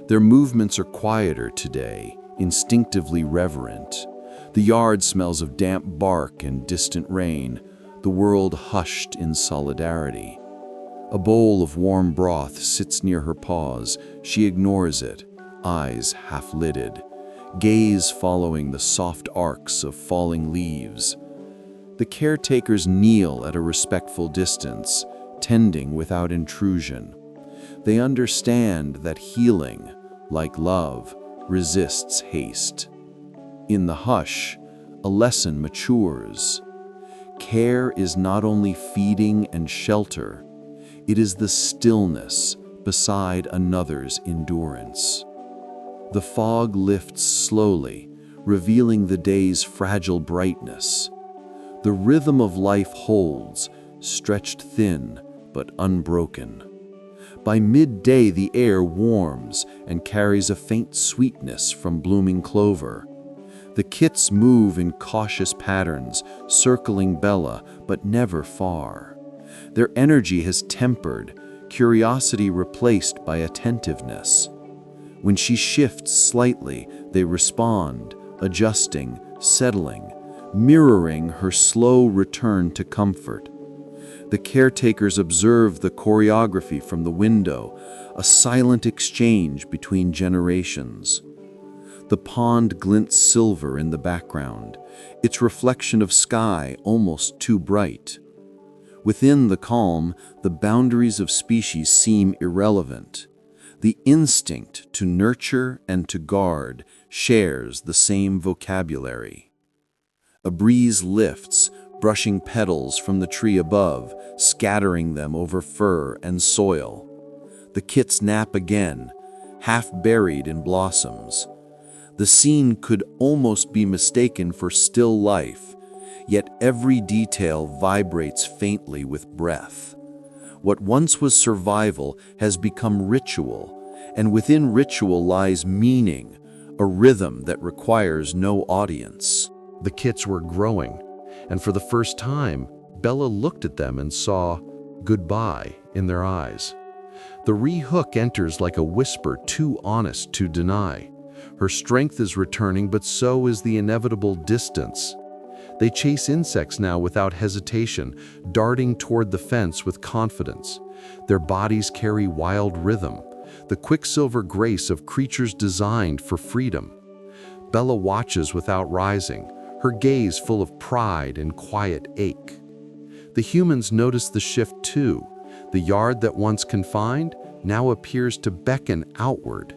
Their movements are quieter today, instinctively reverent. The yard smells of damp bark and distant rain, the world hushed in solidarity. A bowl of warm broth sits near her paws. She ignores it, eyes half-lidded, gaze following the soft arcs of falling leaves. The caretakers kneel at a respectful distance, tending without intrusion. They understand that healing, like love, resists haste. In the hush, a lesson matures. Care is not only feeding and shelter, It is the stillness beside another's endurance. The fog lifts slowly, revealing the day's fragile brightness. The rhythm of life holds, stretched thin but unbroken. By midday, the air warms and carries a faint sweetness from blooming clover. The kits move in cautious patterns, circling Bella, but never far. Their energy has tempered, curiosity replaced by attentiveness. When she shifts slightly, they respond, adjusting, settling, mirroring her slow return to comfort. The caretakers observe the choreography from the window, a silent exchange between generations. The pond glints silver in the background, its reflection of sky almost too bright. Within the calm, the boundaries of species seem irrelevant. The instinct to nurture and to guard shares the same vocabulary. A breeze lifts, brushing petals from the tree above, scattering them over fur and soil. The kits nap again, half buried in blossoms. The scene could almost be mistaken for still life, yet every detail vibrates faintly with breath. What once was survival has become ritual, and within ritual lies meaning, a rhythm that requires no audience. The kits were growing, and for the first time, Bella looked at them and saw goodbye in their eyes. The rehook enters like a whisper too honest to deny. Her strength is returning, but so is the inevitable distance. They chase insects now without hesitation, darting toward the fence with confidence. Their bodies carry wild rhythm, the quicksilver grace of creatures designed for freedom. Bella watches without rising, her gaze full of pride and quiet ache. The humans notice the shift too. The yard that once confined now appears to beckon outward.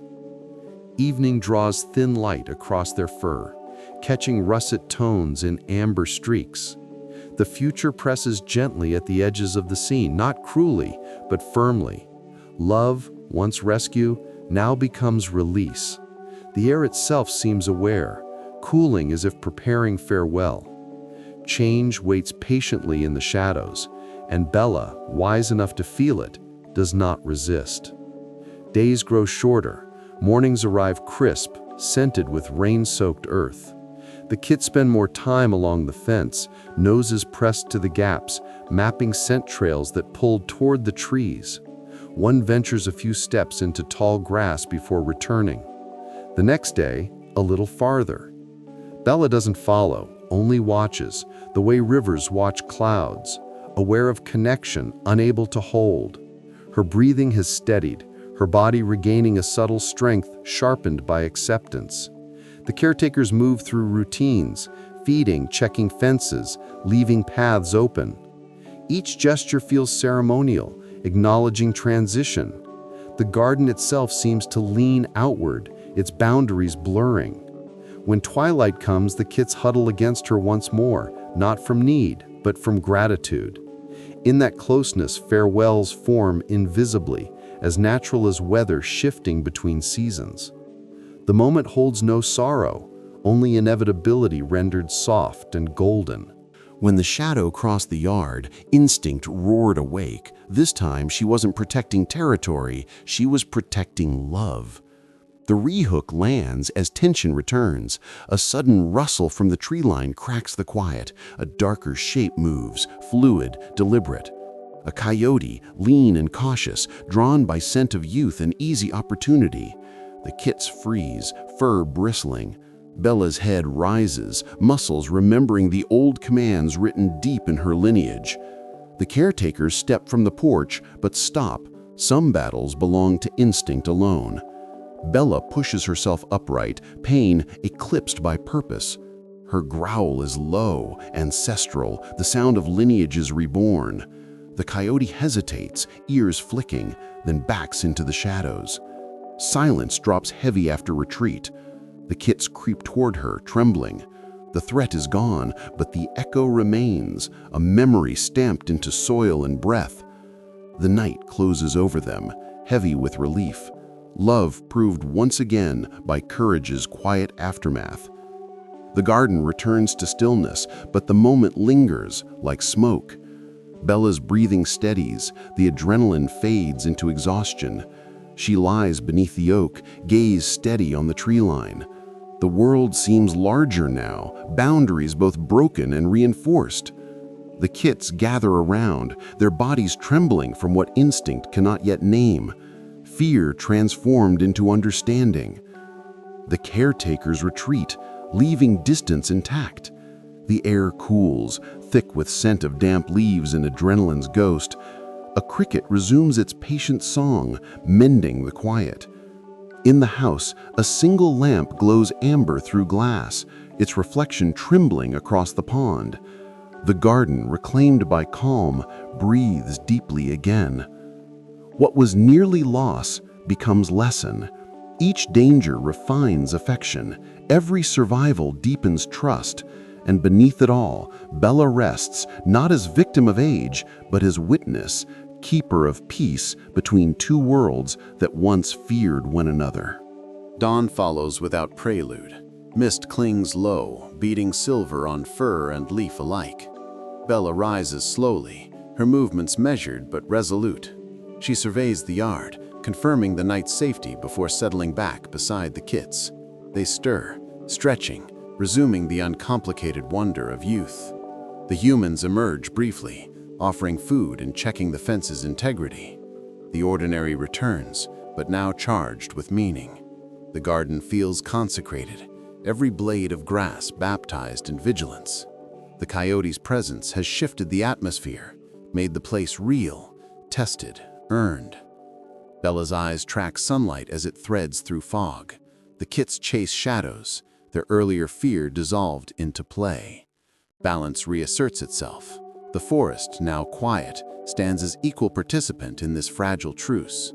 Evening draws thin light across their fur, catching russet tones in amber streaks. The future presses gently at the edges of the scene, not cruelly, but firmly. Love, once rescue, now becomes release. The air itself seems aware, cooling as if preparing farewell. Change waits patiently in the shadows, and Bella, wise enough to feel it, does not resist. Days grow shorter, mornings arrive crisp, scented with rain-soaked earth. The kits spend more time along the fence, noses pressed to the gaps, mapping scent trails that pulled toward the trees. One ventures a few steps into tall grass before returning. The next day, a little farther. Bella doesn't follow, only watches, the way rivers watch clouds, aware of connection, unable to hold. Her breathing has steadied, her body regaining a subtle strength sharpened by acceptance. The caretakers move through routines, feeding, checking fences, leaving paths open. Each gesture feels ceremonial, acknowledging transition. The garden itself seems to lean outward, its boundaries blurring. When twilight comes, the kits huddle against her once more, not from need, but from gratitude. In that closeness, farewells form invisibly, as natural as weather shifting between seasons. The moment holds no sorrow, only inevitability rendered soft and golden. When the shadow crossed the yard, instinct roared awake. This time, she wasn't protecting territory, she was protecting love. The rehook lands as tension returns. A sudden rustle from the tree line cracks the quiet. A darker shape moves, fluid, deliberate. A coyote, lean and cautious, drawn by scent of youth and easy opportunity. The kits freeze, fur bristling. Bella's head rises, muscles remembering the old commands written deep in her lineage. The caretakers step from the porch, but stop. Some battles belong to instinct alone. Bella pushes herself upright, pain eclipsed by purpose. Her growl is low, ancestral, the sound of lineages reborn. The coyote hesitates, ears flicking, then backs into the shadows. Silence drops heavy after retreat. The kits creep toward her, trembling. The threat is gone, but the echo remains, a memory stamped into soil and breath. The night closes over them, heavy with relief. Love proved once again by courage's quiet aftermath. The garden returns to stillness, but the moment lingers like smoke. Bella's breathing steadies, the adrenaline fades into exhaustion. She lies beneath the oak, gaze steady on the tree line. The world seems larger now, boundaries both broken and reinforced. The kits gather around, their bodies trembling from what instinct cannot yet name. Fear transformed into understanding. The caretakers retreat, leaving distance intact. The air cools, thick with scent of damp leaves and adrenaline's ghost. A cricket resumes its patient song, mending the quiet. In the house, a single lamp glows amber through glass, its reflection trembling across the pond. The garden, reclaimed by calm, breathes deeply again. What was nearly loss becomes lesson. Each danger refines affection, every survival deepens trust, and beneath it all, Bella rests not as victim of age, but as witness, keeper of peace between two worlds that once feared one another. Dawn follows without prelude. Mist clings low, beating silver on fur and leaf alike. Bella rises slowly, her movements measured but resolute. She surveys the yard, confirming the night's safety before settling back beside the kits. They stir, stretching, resuming the uncomplicated wonder of youth. The humans emerge briefly, offering food and checking the fence's integrity. The ordinary returns, but now charged with meaning. The garden feels consecrated, every blade of grass baptized in vigilance. The coyote's presence has shifted the atmosphere, made the place real, tested, earned. Bella's eyes track sunlight as it threads through fog. The kits chase shadows, their earlier fear dissolved into play. Balance reasserts itself. The forest, now quiet, stands as equal participant in this fragile truce.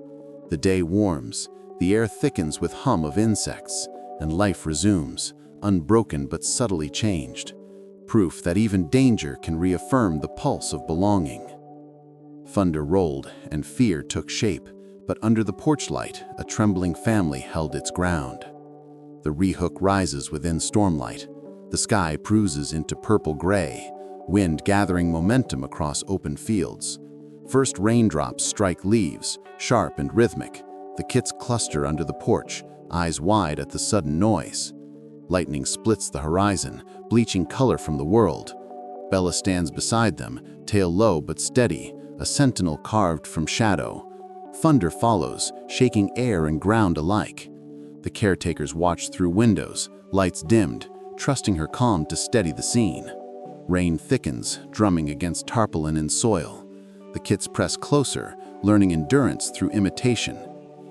The day warms, the air thickens with hum of insects, and life resumes, unbroken but subtly changed. Proof that even danger can reaffirm the pulse of belonging. Thunder rolled and fear took shape, but under the porch light, a trembling family held its ground. The rehook rises within stormlight. The sky bruises into purple-gray, wind gathering momentum across open fields. First raindrops strike leaves, sharp and rhythmic. The kits cluster under the porch, eyes wide at the sudden noise. Lightning splits the horizon, bleaching color from the world. Bella stands beside them, tail low but steady, a sentinel carved from shadow. Thunder follows, shaking air and ground alike. The caretakers watch through windows, lights dimmed, trusting her calm to steady the scene. Rain thickens, drumming against tarpaulin and soil. The kits press closer, learning endurance through imitation.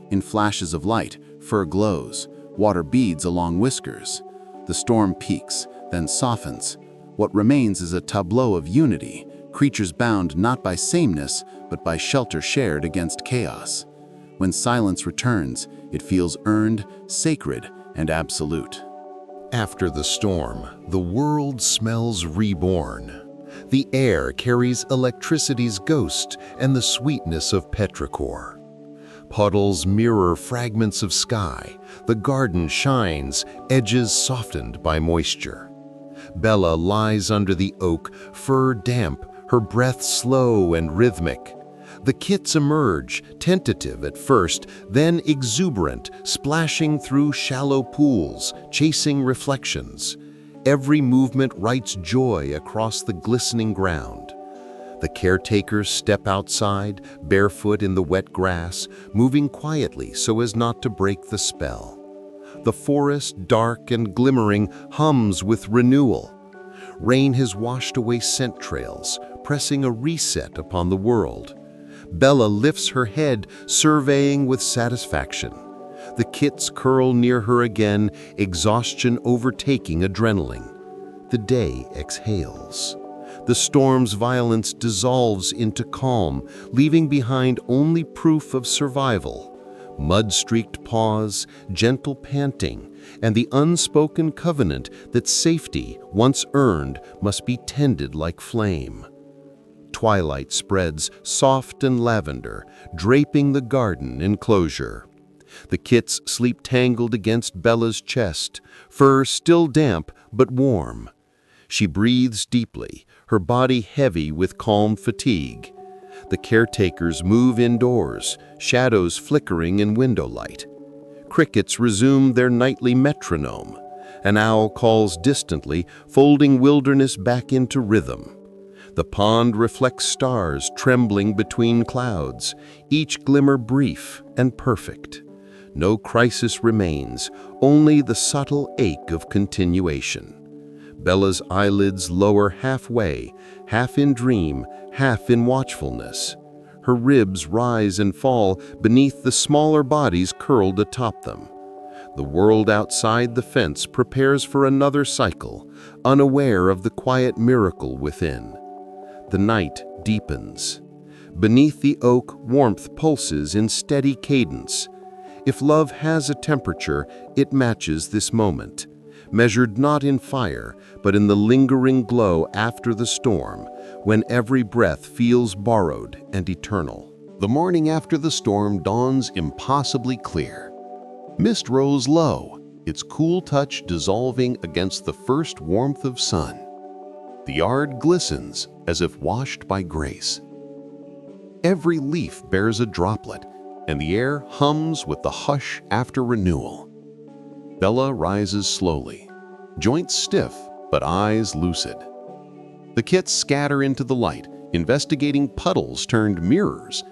In flashes of light, fur glows, water beads along whiskers. The storm peaks, then softens. What remains is a tableau of unity, creatures bound not by sameness, but by shelter shared against chaos. When silence returns, it feels earned, sacred, and absolute. After the storm, the world smells reborn. The air carries electricity's ghost and the sweetness of petrichor. Puddles mirror fragments of sky. The garden shines, edges softened by moisture. Bella lies under the oak, fur damp, her breath slow and rhythmic. The kits emerge, tentative at first, then exuberant, splashing through shallow pools, chasing reflections. Every movement writes joy across the glistening ground. The caretakers step outside, barefoot in the wet grass, moving quietly so as not to break the spell. The forest, dark and glimmering, hums with renewal. Rain has washed away scent trails, pressing a reset upon the world. Bella lifts her head, surveying with satisfaction. The kits curl near her again, exhaustion overtaking adrenaline. The day exhales. The storm's violence dissolves into calm, leaving behind only proof of survival. Mud-streaked paws, gentle panting, and the unspoken covenant that safety, once earned, must be tended like flame. twilight spreads soft and lavender, draping the garden enclosure. The kits sleep tangled against Bella's chest, fur still damp but warm. She breathes deeply, her body heavy with calm fatigue. The caretakers move indoors, shadows flickering in window light. Crickets resume their nightly metronome. An owl calls distantly, folding wilderness back into rhythm. The pond reflects stars trembling between clouds, each glimmer brief and perfect. No crisis remains, only the subtle ache of continuation. Bella's eyelids lower halfway, half in dream, half in watchfulness. Her ribs rise and fall beneath the smaller bodies curled atop them. The world outside the fence prepares for another cycle, unaware of the quiet miracle within. The night deepens. Beneath the oak, warmth pulses in steady cadence. If love has a temperature, it matches this moment, measured not in fire, but in the lingering glow after the storm, when every breath feels borrowed and eternal. The morning after the storm dawns impossibly clear. Mist rose low, its cool touch dissolving against the first warmth of sun. The yard glistens as if washed by grace. Every leaf bears a droplet, and the air hums with the hush after renewal. Bella rises slowly, joints stiff but eyes lucid. The kits scatter into the light, investigating puddles turned mirrors.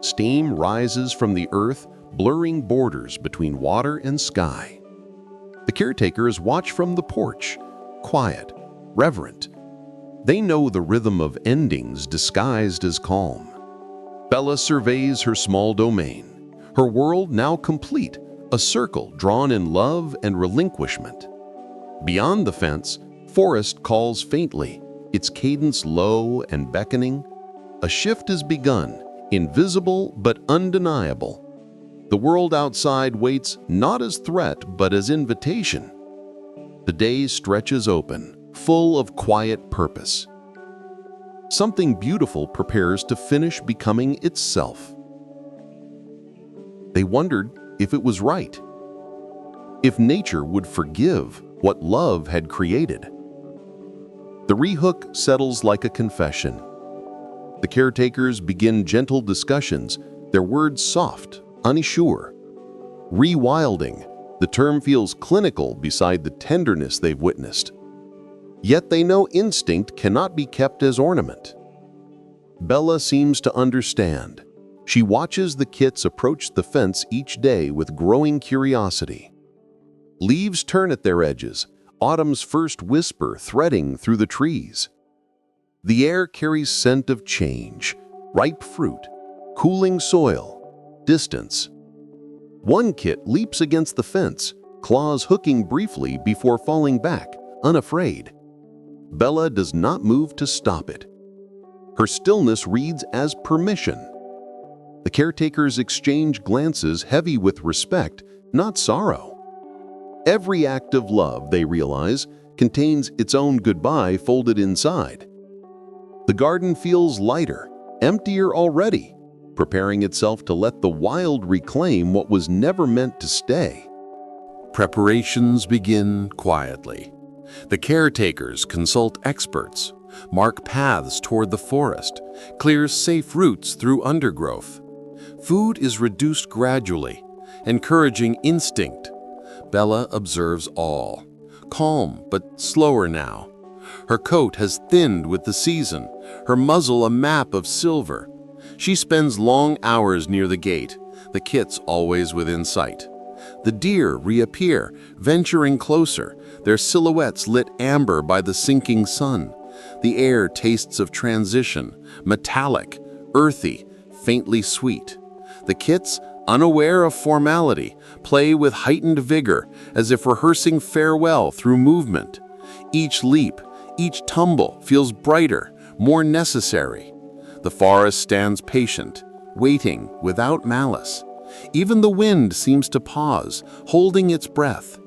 Steam rises from the earth, blurring borders between water and sky. The caretakers watch from the porch, quiet, reverent. They know the rhythm of endings disguised as calm. Bella surveys her small domain, her world now complete, a circle drawn in love and relinquishment. Beyond the fence, forest calls faintly, its cadence low and beckoning. A shift has begun, invisible but undeniable. The world outside waits not as threat but as invitation. The day stretches open, full of quiet purpose. Something beautiful prepares to finish becoming itself. They wondered if it was right, if nature would forgive what love had created. The rehook settles like a confession. The caretakers begin gentle discussions, their words soft, unsure. Rewilding, the term feels clinical beside the tenderness they've witnessed. Yet they know instinct cannot be kept as ornament. Bella seems to understand. She watches the kits approach the fence each day with growing curiosity. Leaves turn at their edges, autumn's first whisper threading through the trees. The air carries scent of change, ripe fruit, cooling soil, distance. One kit leaps against the fence, claws hooking briefly before falling back, unafraid. Bella does not move to stop it. Her stillness reads as permission. The caretakers exchange glances heavy with respect, not sorrow. Every act of love, they realize, contains its own goodbye folded inside. The garden feels lighter, emptier already, preparing itself to let the wild reclaim what was never meant to stay. Preparations begin quietly. The caretakers consult experts, mark paths toward the forest, clear safe routes through undergrowth. Food is reduced gradually, encouraging instinct. Bella observes all, calm but slower now. Her coat has thinned with the season, her muzzle a map of silver. She spends long hours near the gate, the kits always within sight. The deer reappear, venturing closer, their silhouettes lit amber by the sinking sun. The air tastes of transition, metallic, earthy, faintly sweet. The kits, unaware of formality, play with heightened vigor, as if rehearsing farewell through movement. Each leap, each tumble feels brighter, more necessary. The forest stands patient, waiting without malice. Even the wind seems to pause, holding its breath.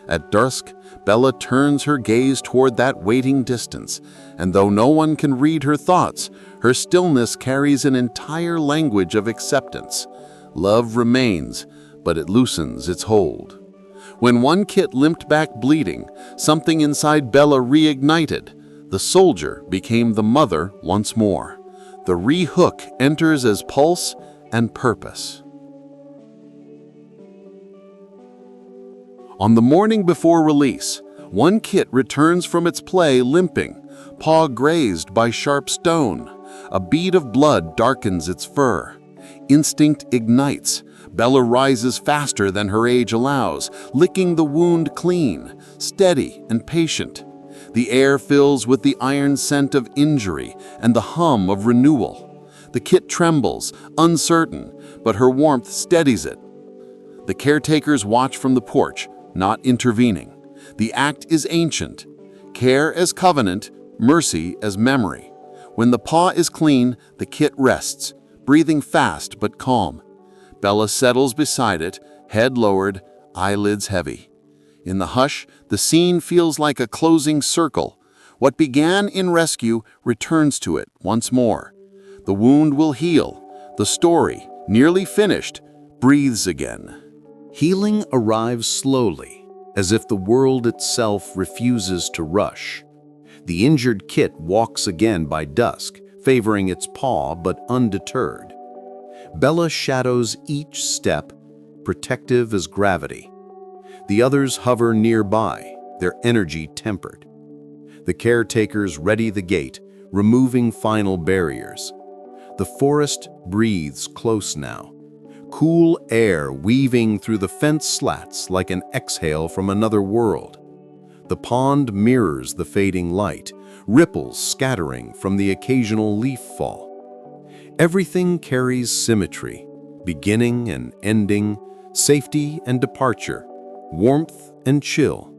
At dusk, Bella turns her gaze toward that waiting distance, and though no one can read her thoughts, her stillness carries an entire language of acceptance. Love remains, but it loosens its hold. When one kit limped back bleeding, something inside Bella reignited. The soldier became the mother once more. The re-hook enters as pulse and purpose. On the morning before release, one kit returns from its play limping, paw grazed by sharp stone. A bead of blood darkens its fur. Instinct ignites. Bella rises faster than her age allows, licking the wound clean, steady and patient. The air fills with the iron scent of injury and the hum of renewal. The kit trembles, uncertain, but her warmth steadies it. The caretakers watch from the porch, not intervening. The act is ancient. Care as covenant, mercy as memory. When the paw is clean, the kit rests, breathing fast but calm. Bella settles beside it, head lowered, eyelids heavy. In the hush, the scene feels like a closing circle. What began in rescue returns to it once more. The wound will heal. The story, nearly finished, breathes again. Healing arrives slowly, as if the world itself refuses to rush. The injured kit walks again by dusk, favoring its paw but undeterred. Bella shadows each step, protective as gravity. The others hover nearby, their energy tempered. The caretakers ready the gate, removing final barriers. The forest breathes close now, cool air weaving through the fence slats like an exhale from another world. The pond mirrors the fading light, ripples scattering from the occasional leaf fall. Everything carries symmetry, beginning and ending, safety and departure, warmth and chill.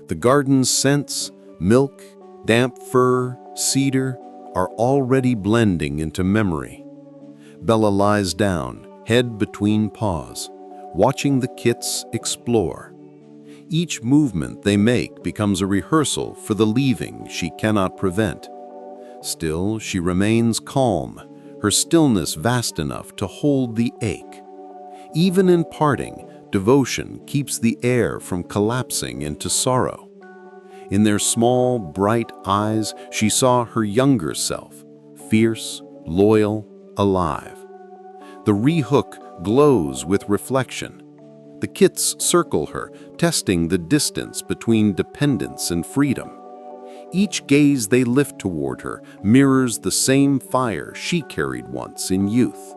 The garden's scents, milk, damp fur, cedar, are already blending into memory. Bella lies down, head between paws, watching the kits explore. Each movement they make becomes a rehearsal for the leaving she cannot prevent. Still, she remains calm, her stillness vast enough to hold the ache. Even in parting, devotion keeps the air from collapsing into sorrow. In their small, bright eyes, she saw her younger self, fierce, loyal, alive. The re-hook glows with reflection. The kits circle her, testing the distance between dependence and freedom. Each gaze they lift toward her mirrors the same fire she carried once in youth.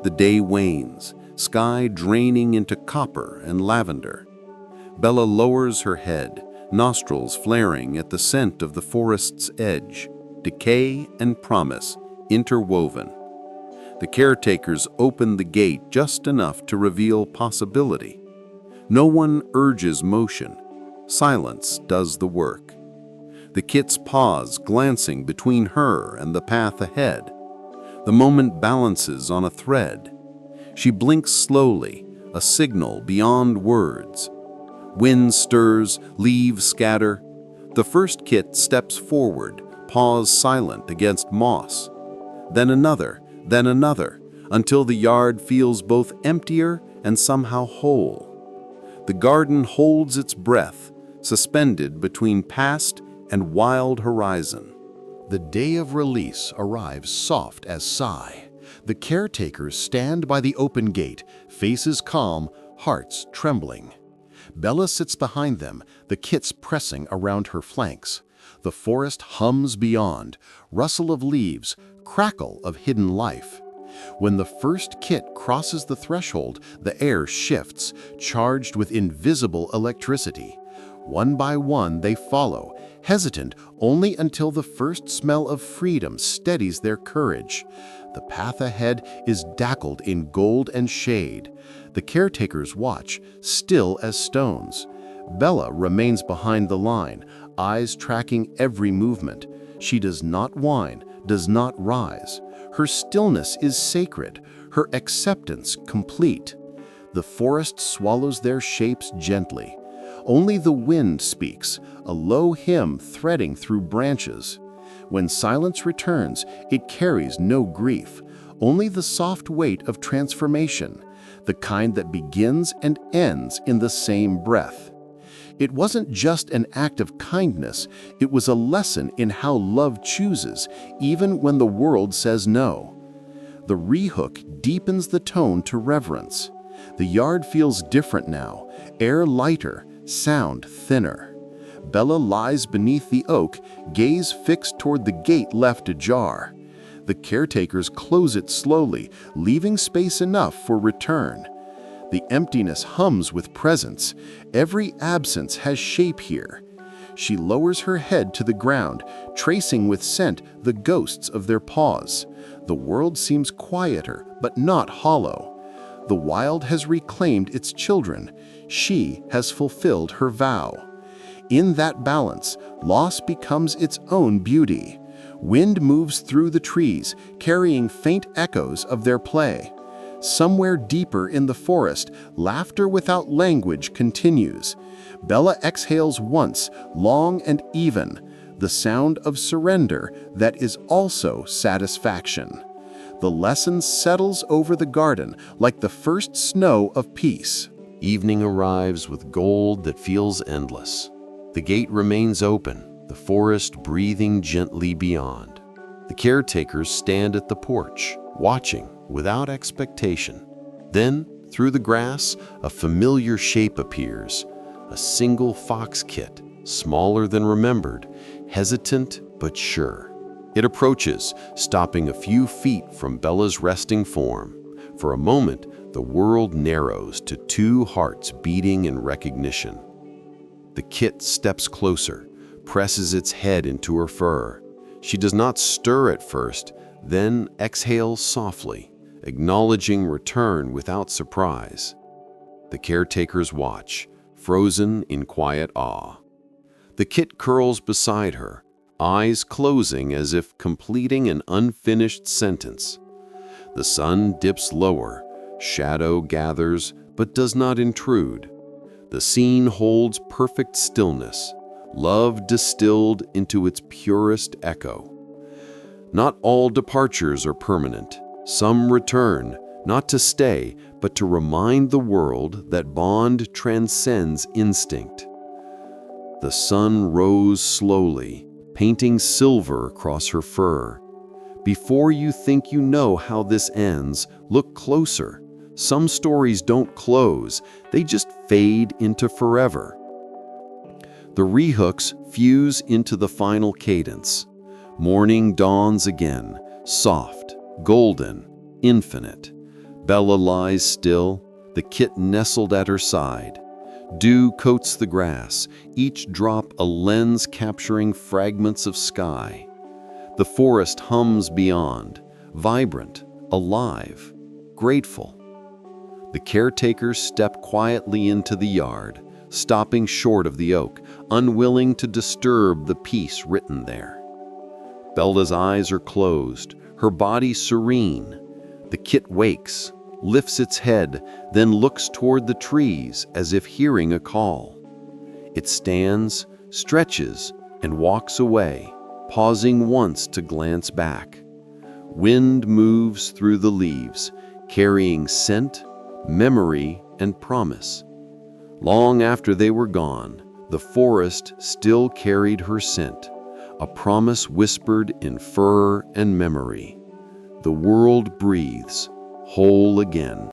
The day wanes, sky draining into copper and lavender. Bella lowers her head, nostrils flaring at the scent of the forest's edge, decay and promise interwoven. The caretakers open the gate just enough to reveal possibility. No one urges motion. Silence does the work. The kits pause, glancing between her and the path ahead. The moment balances on a thread. She blinks slowly, a signal beyond words. Wind stirs, leaves scatter. The first kit steps forward, paws silent against moss. Then another, until the yard feels both emptier and somehow whole. The garden holds its breath, suspended between past and wild horizon. The day of release arrives soft as sigh. The caretakers stand by the open gate, faces calm, hearts trembling. Bella sits behind them, the kits pressing around her flanks. The forest hums beyond, rustle of leaves, crackle of hidden life. When the first kit crosses the threshold, the air shifts, charged with invisible electricity. One by one they follow, hesitant only until the first smell of freedom steadies their courage. The path ahead is dackled in gold and shade. The caretakers watch, still as stones. Bella remains behind the line, eyes tracking every movement. She does not whine, does not rise. Her stillness is sacred, her acceptance complete. The forest swallows their shapes gently. Only the wind speaks, a low hymn threading through branches. When silence returns, it carries no grief, only the soft weight of transformation, the kind that begins and ends in the same breath. It wasn't just an act of kindness, it was a lesson in how love chooses, even when the world says no. The rehook deepens the tone to reverence. The yard feels different now, air lighter, sound thinner. Bella lies beneath the oak, gaze fixed toward the gate left ajar. The caretakers close it slowly, leaving space enough for return. The emptiness hums with presence. Every absence has shape here. She lowers her head to the ground, tracing with scent the ghosts of their paws. The world seems quieter, but not hollow. The wild has reclaimed its children. She has fulfilled her vow. In that balance, loss becomes its own beauty. Wind moves through the trees, carrying faint echoes of their play. Somewhere deeper in the forest, laughter without language continues. Bella exhales once, long and even, the sound of surrender that is also satisfaction. The lesson settles over the garden like the first snow of peace. Evening arrives with gold that feels endless. The gate remains open, the forest breathing gently beyond. The caretakers stand at the porch, watching without expectation. Then, through the grass, a familiar shape appears, a single fox kit, smaller than remembered, hesitant but sure. It approaches, stopping a few feet from Bella's resting form. For a moment, the world narrows to two hearts beating in recognition. The kit steps closer, presses its head into her fur. She does not stir at first, then exhales softly, acknowledging return without surprise. The caretakers watch, frozen in quiet awe. The kit curls beside her, eyes closing as if completing an unfinished sentence. The sun dips lower, shadow gathers but does not intrude. The scene holds perfect stillness, love distilled into its purest echo. Not all departures are permanent. Some return, not to stay, but to remind the world that bond transcends instinct. The sun rose slowly, painting silver across her fur. Before you think you know how this ends, look closer. Some stories don't close, they just fade into forever. The rehooks fuse into the final cadence. Morning dawns again, soft, golden, infinite. Bella lies still, the kit nestled at her side. Dew coats the grass, each drop a lens capturing fragments of sky. The forest hums beyond, vibrant, alive, grateful. The caretakers step quietly into the yard, stopping short of the oak, unwilling to disturb the peace written there. Bella's eyes are closed, her body serene. The kit wakes, lifts its head, then looks toward the trees as if hearing a call. It stands, stretches, and walks away, pausing once to glance back. Wind moves through the leaves, carrying scent, memory, and promise. Long after they were gone, the forest still carried her scent, a promise whispered in fur and memory. The world breathes, whole again.